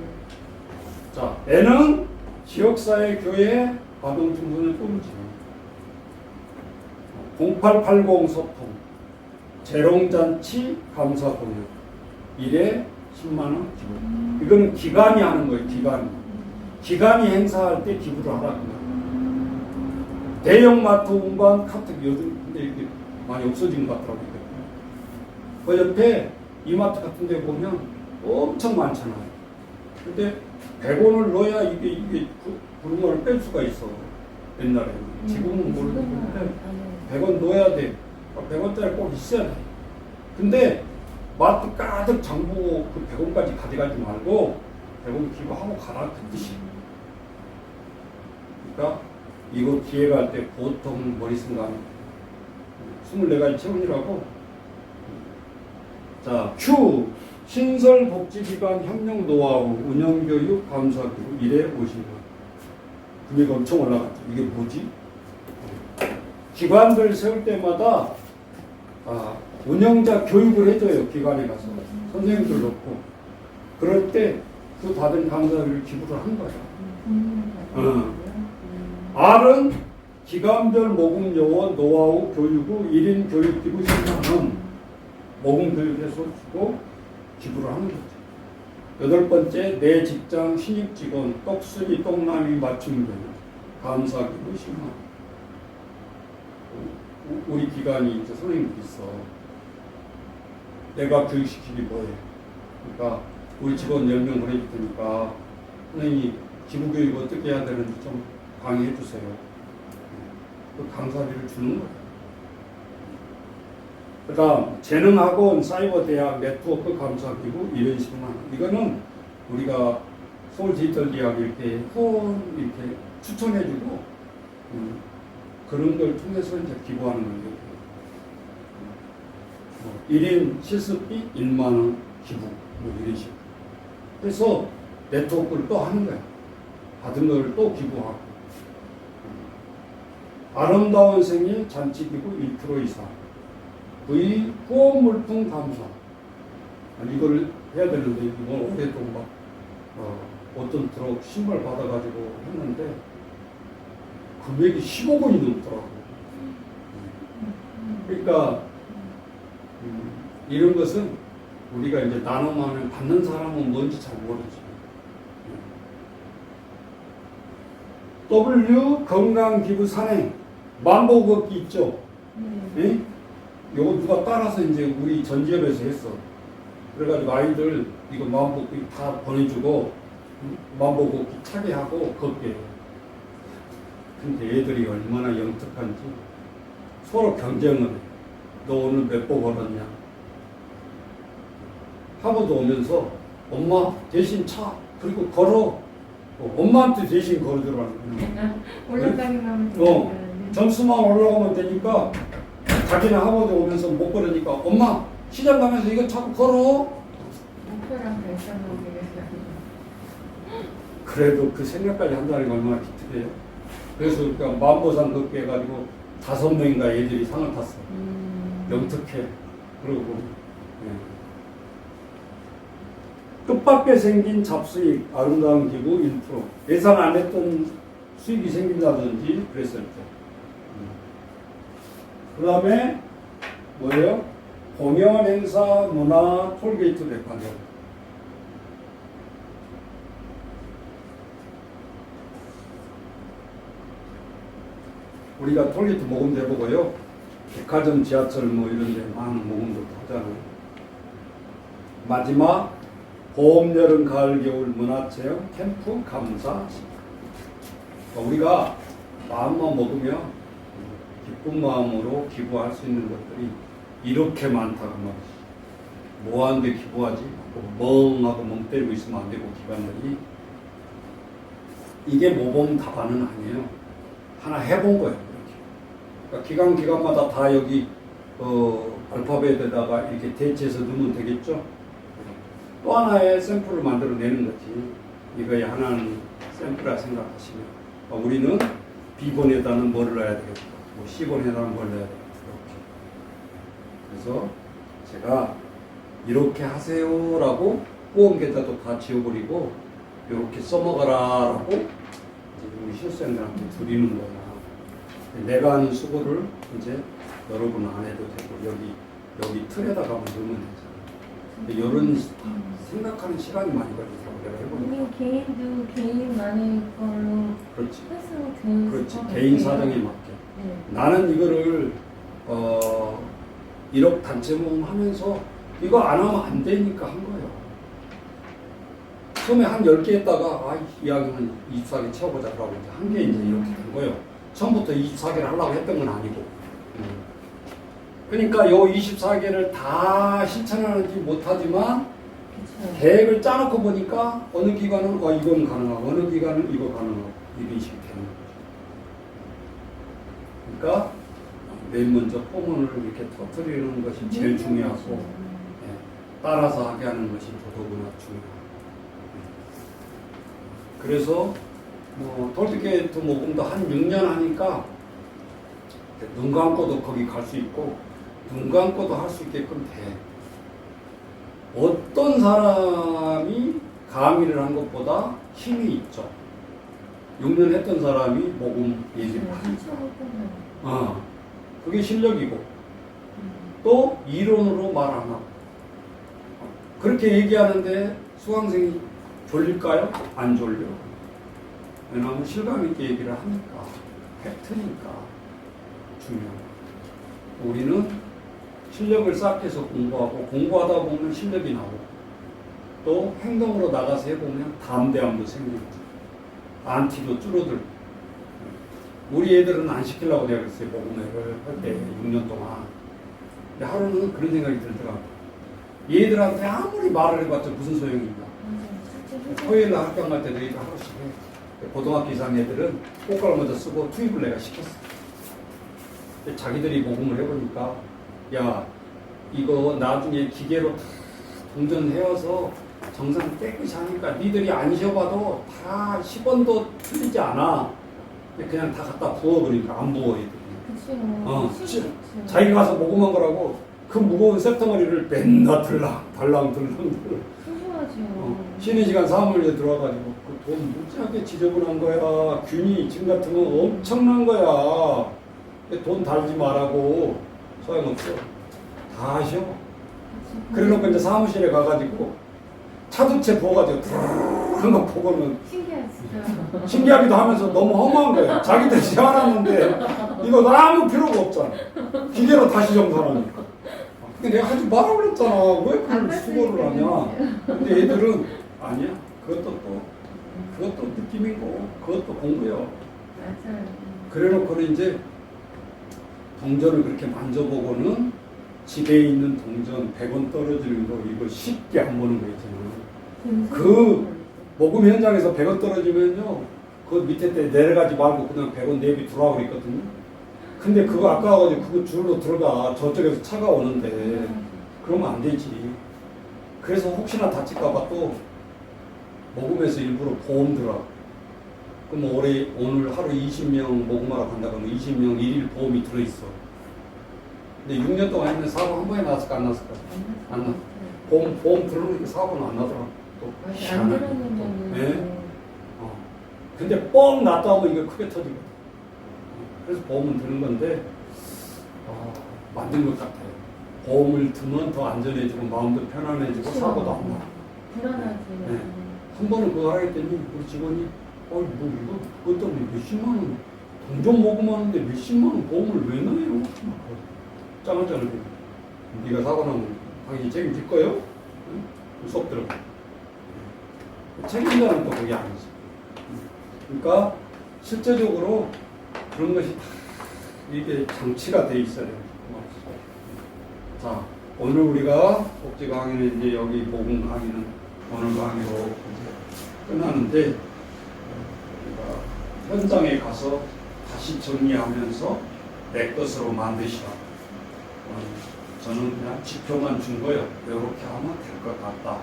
자, N은 지역사회 교회 가동주문을 꾸미지. 0880 소통, 재롱잔치 감사 공연, 1회 10만 원 기부. 이거는 기관이 하는 거예요. 기관이 행사할 때 기부를 하라는 거예요. 대형마트 운반 카트 요즘 근데 이게 많이 없어진 것 같더라고요. 그 옆에 이마트 같은 데 보면 엄청 많잖아요. 근데 100원을 넣어야 이게 구름을 뺄 수가 있어. 옛날에는. 지금은 모르겠는데 100원 넣어야 돼. 100원짜리 꼭 있어야 돼. 근데 마트 가득 장보고 그 100원까지 가져가지 말고 100원 기부하고 가라 그 뜻이에요. 그러니까 이거 기회가 할 때 보통 머리 순간 24가지 체온이라고. 자, Q 신설복지기관 협력 노하우 운영교육 감사기부 1회 50만. 금액이 엄청 올라갔죠. 이게 뭐지? 기관들 세울 때마다 운영자 교육을 해줘요. 기관에 가서 선생님들 놓고 그럴 때 그 받은 강사를 기부를 한 거야. R은 기관별 모금 요원 노하우 교육 후 1인 교육 기부 10만 원 모금 교육에서 주고 기부를 하는 거죠. 8번째 내 직장 신입 직원 떡순이 떡남이 맞춤 교육 감사 기부 10만 원. 우리 기관이 이제 선생님들이 있어. 내가 교육시키기 뭐해? 그러니까 우리 직원 10명 보내줄 테니까 선생님이 기부교육 어떻게 해야 되는지 좀 강의해 주세요. 그 강사비를 주는 거예요. 그 다음 재능학원 사이버대학 네트워크 감사기부 1회 10만 원. 이거는 우리가 서울디지털대학 이렇게 후원 이렇게 추천해주고 그런 걸 통해서 이제 기부하는 거예요. 1인 실습비 1만 원 기부 이런 식으로. 그래서 네트워크를 또 하는 거야. 받은 걸 또 기부하고. 아름다운 생일 잔치기부 1% 이상. V 후원 물품 감사. 이걸 해야 되는데 이번 올해도 막 어떤 트럭 신발 받아가지고 했는데 금액이 10억 원이 넘더라고. 그러니까 이런 것은 우리가 이제 나눠하면 받는 사람은 뭔지 잘 모르지. W 건강기부 산행 만보 걷기 있죠. 예? 요거 누가 따라서 이제 우리 전지협에서 했어. 그래가지고 아이들 이거 만보 걷기 다 보내주고 만보 걷기 차게 하고 걷게. 근데 애들이 얼마나 영특한지 서로 경쟁을 해. 너 오늘 몇 보 걸었냐? 하고도 오면서 엄마 대신 차 그리고 걸어. 엄마한테 대신 걸어주라는 거야. 올라가기만 점수만 올라가면 되니까 자기는 하고도 오면서 못 걸으니까 엄마 시장 가면서 이거 자꾸 걸어. 목표랑 달성하기 위해서. 그래도 그 생각까지 한다는 게 얼마나 기특해요. 그래서 그러니까 만보상 걷기 해가지고 5명인가 애들이 상을 탔어. 영특해. 그러고 뜻밖의 생긴 잡수익, 아름다운 기부 1%. 예상 안 했던 수익이 생긴다든지 그랬을 때. 그 다음에 뭐예요? 공연, 행사, 문화, 톨게이트, 백화점. 우리가 톨게이트 모금도 해보고요. 백화점, 지하철 뭐 이런 데 많은 모금도 하잖아요. 마지막 봄, 여름, 가을, 겨울 문화체험, 캠프, 감사. 우리가 마음만 먹으면 기쁜 마음으로 기부할 수 있는 것들이 이렇게 많다고 말이지. 뭐하는데 기부하지? 멍하고 멍 때리고 있으면 안 되고 기관들이. 이게 모범 답안은 아니에요. 하나 해본 거예요. 그러니까 기관마다 다 여기 알파벳에다가 이렇게 대체해서 넣으면 되겠죠. 또 하나의 샘플을 만들어내는 거지. 이거의 하나는 샘플이라 생각하시면 우리는 B번에다는 뭐를 넣어야 되겠다. 뭐 C번에다는 뭘 넣어야 되겠다. 이렇게. 그래서 제가 이렇게 하세요라고 후원 계좌도 다 지워버리고 이렇게 써먹어라라고 우리 실수생들한테 드리는 거야. 내가 하는 수고를 이제 여러분 안 해도 되고 여기 틀에다가 넣으면 되잖아. 이런 생각하는 시간이 많이 걸리더라고 내가 해보니까. 개인도 개인만의 걸로 그렇지. 했으면 좋을 그렇지. 것 개인 같아요. 사정에 맞게. 네. 나는 이거를 1억 단체 모금 하면서 이거 안 하면 안 되니까 한 거예요. 처음에 한 10개 했다가 이왕이면 24개 채워보자라고 이제 한 게 이제 이렇게 된 거예요. 처음부터 24개를 하려고 했던 건 아니고. 그러니까 요 24개를 다 실천하는지 못하지만 그쵸. 계획을 짜놓고 보니까 어느 기간은 이건 가능하고 어느 기간은 이거 가능하고 이런 식이 되는 거죠. 그러니까 맨 먼저 포문을 이렇게 터뜨리는 것이 제일 중요하고 따라서 하게 하는 것이 더더구나 중요하고. 그래서 톨게이트 모금도 한 6년 하니까 눈 감고도 거기 갈 수 있고 눈 감고도 할 수 있게끔 돼. 어떤 사람이 강의를 한 것보다 힘이 있죠. 6년 했던 사람이 모금 얘기를 하니까. 그게 실력이고 또 이론으로 말 안 하고 그렇게 얘기하는데 수강생이 졸릴까요? 안 졸려. 왜냐하면 실감 있게 얘기를 하니까 팩트니까 중요해요. 우리는 실력을 쌓기위해서 공부하고 공부하다 보면 실력이 나오고 또 행동으로 나가서 해보면 담대함도 생기고 안티도 줄어들고. 우리 애들은 안 시키려고 내가 그랬어요. 모금회를 할 때 6년 동안. 근데 하루는 그런 생각이 들더라고요. 얘들한테 아무리 말을 해봤자 무슨 소용이 있나. 토요일 날 학교 갈 때도 얘들 하루씩 해. 고등학교 이상 애들은 꽃가루 먼저 쓰고 투입을 내가 시켰어. 자기들이 모금을 해보니까 야 이거 나중에 기계로 다 동전해와서 정상 깨끗이 하니까 니들이 안 쉬어봐도 다 10원도 틀리지 않아. 그냥 다 갖다 부어버리니까 안 부어 애들이. 자기가 가서 모금한 거라고 그 무거운 셉터머리를 맨날 달랑 쉬는 시간 사무실에 들어와가지고 그 돈 무지하게 지저분한 거야. 균이 지금 같으면 엄청난 거야. 돈 달지 말라고. 소용없어. 다 하셔. 그래놓고 이제 사무실에 가가지고 차두채 부어가지고 드르르 거 보고는 신기하기도 하면서 너무 허무한 거야. 자기들 시원하는데 이거 아무 필요가 없잖아. 기계로 다시 정산하니까. 근데 내가 하지 말라고 그랬잖아. 왜 그걸 수고를 하냐. 근데 애들은 아니야. 그것도 느낌이고 그것도 공부요. 맞아요. 그래놓고는 이제 동전을 그렇게 만져보고는 집에 있는 동전 100원 떨어지는 거 이거 쉽게 안 보는 거 있잖아요. 그 모금 현장에서 100원 떨어지면요 그 밑에 때 내려가지 말고 그냥 100원 내비 들어와 버리거든요. 근데 그거 아까워가지고 그거 줄로 들어가. 저쪽에서 차가 오는데 그러면 안 되지. 그래서 혹시나 다칠까봐 또 모금에서 일부러 보험 들어. 그럼 오늘 하루 20명 모금하러 간다 그러면 20명 1일 보험이 들어있어. 근데 6년 동안 했는데 사고 한 번에 났을까 안 났을까? 안 났어. 보험 들어오니까 사고는 안 나더라. 또 맞아. 안 희한하게 들었는 또, 거는. 예? 근데 뻥 났다 하면 이게 크게 터지거든. 그래서 보험은 드는 건데 만든 것 같아요. 보험을 들면 더 안전해지고 마음도 편안해지고 그쵸. 사고도 안 나. 불안하지. 네. 한 번은 그거 하겠더니 우리 직원이 뭐 이거 그것 때문에 몇십만 원 돈 좀 먹으면 하는데 몇십만 원 보험을 왜 넣어요? 짱짱하게 네가 사고 나면 당연히 책임질 거요? 응? 수업 들어. 책임자는 또 그게 아니지. 그러니까 실제적으로 그런 것이 다 이게 장치가 돼 있어야 돼요. 자, 오늘 우리가 복지 강의는 이제 여기 복음 강의는 오늘 강의로 이제 끝나는데 우리가 현장에 가서 다시 정리하면서 내 것으로 만드시라. 저는 그냥 지표만 준 거예요. 이렇게 하면 될 것 같다.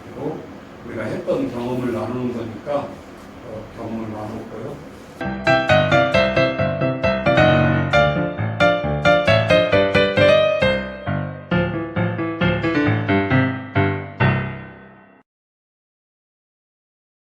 그리고 우리가 했던 경험을 나누는 거니까 경험을 나눴고요.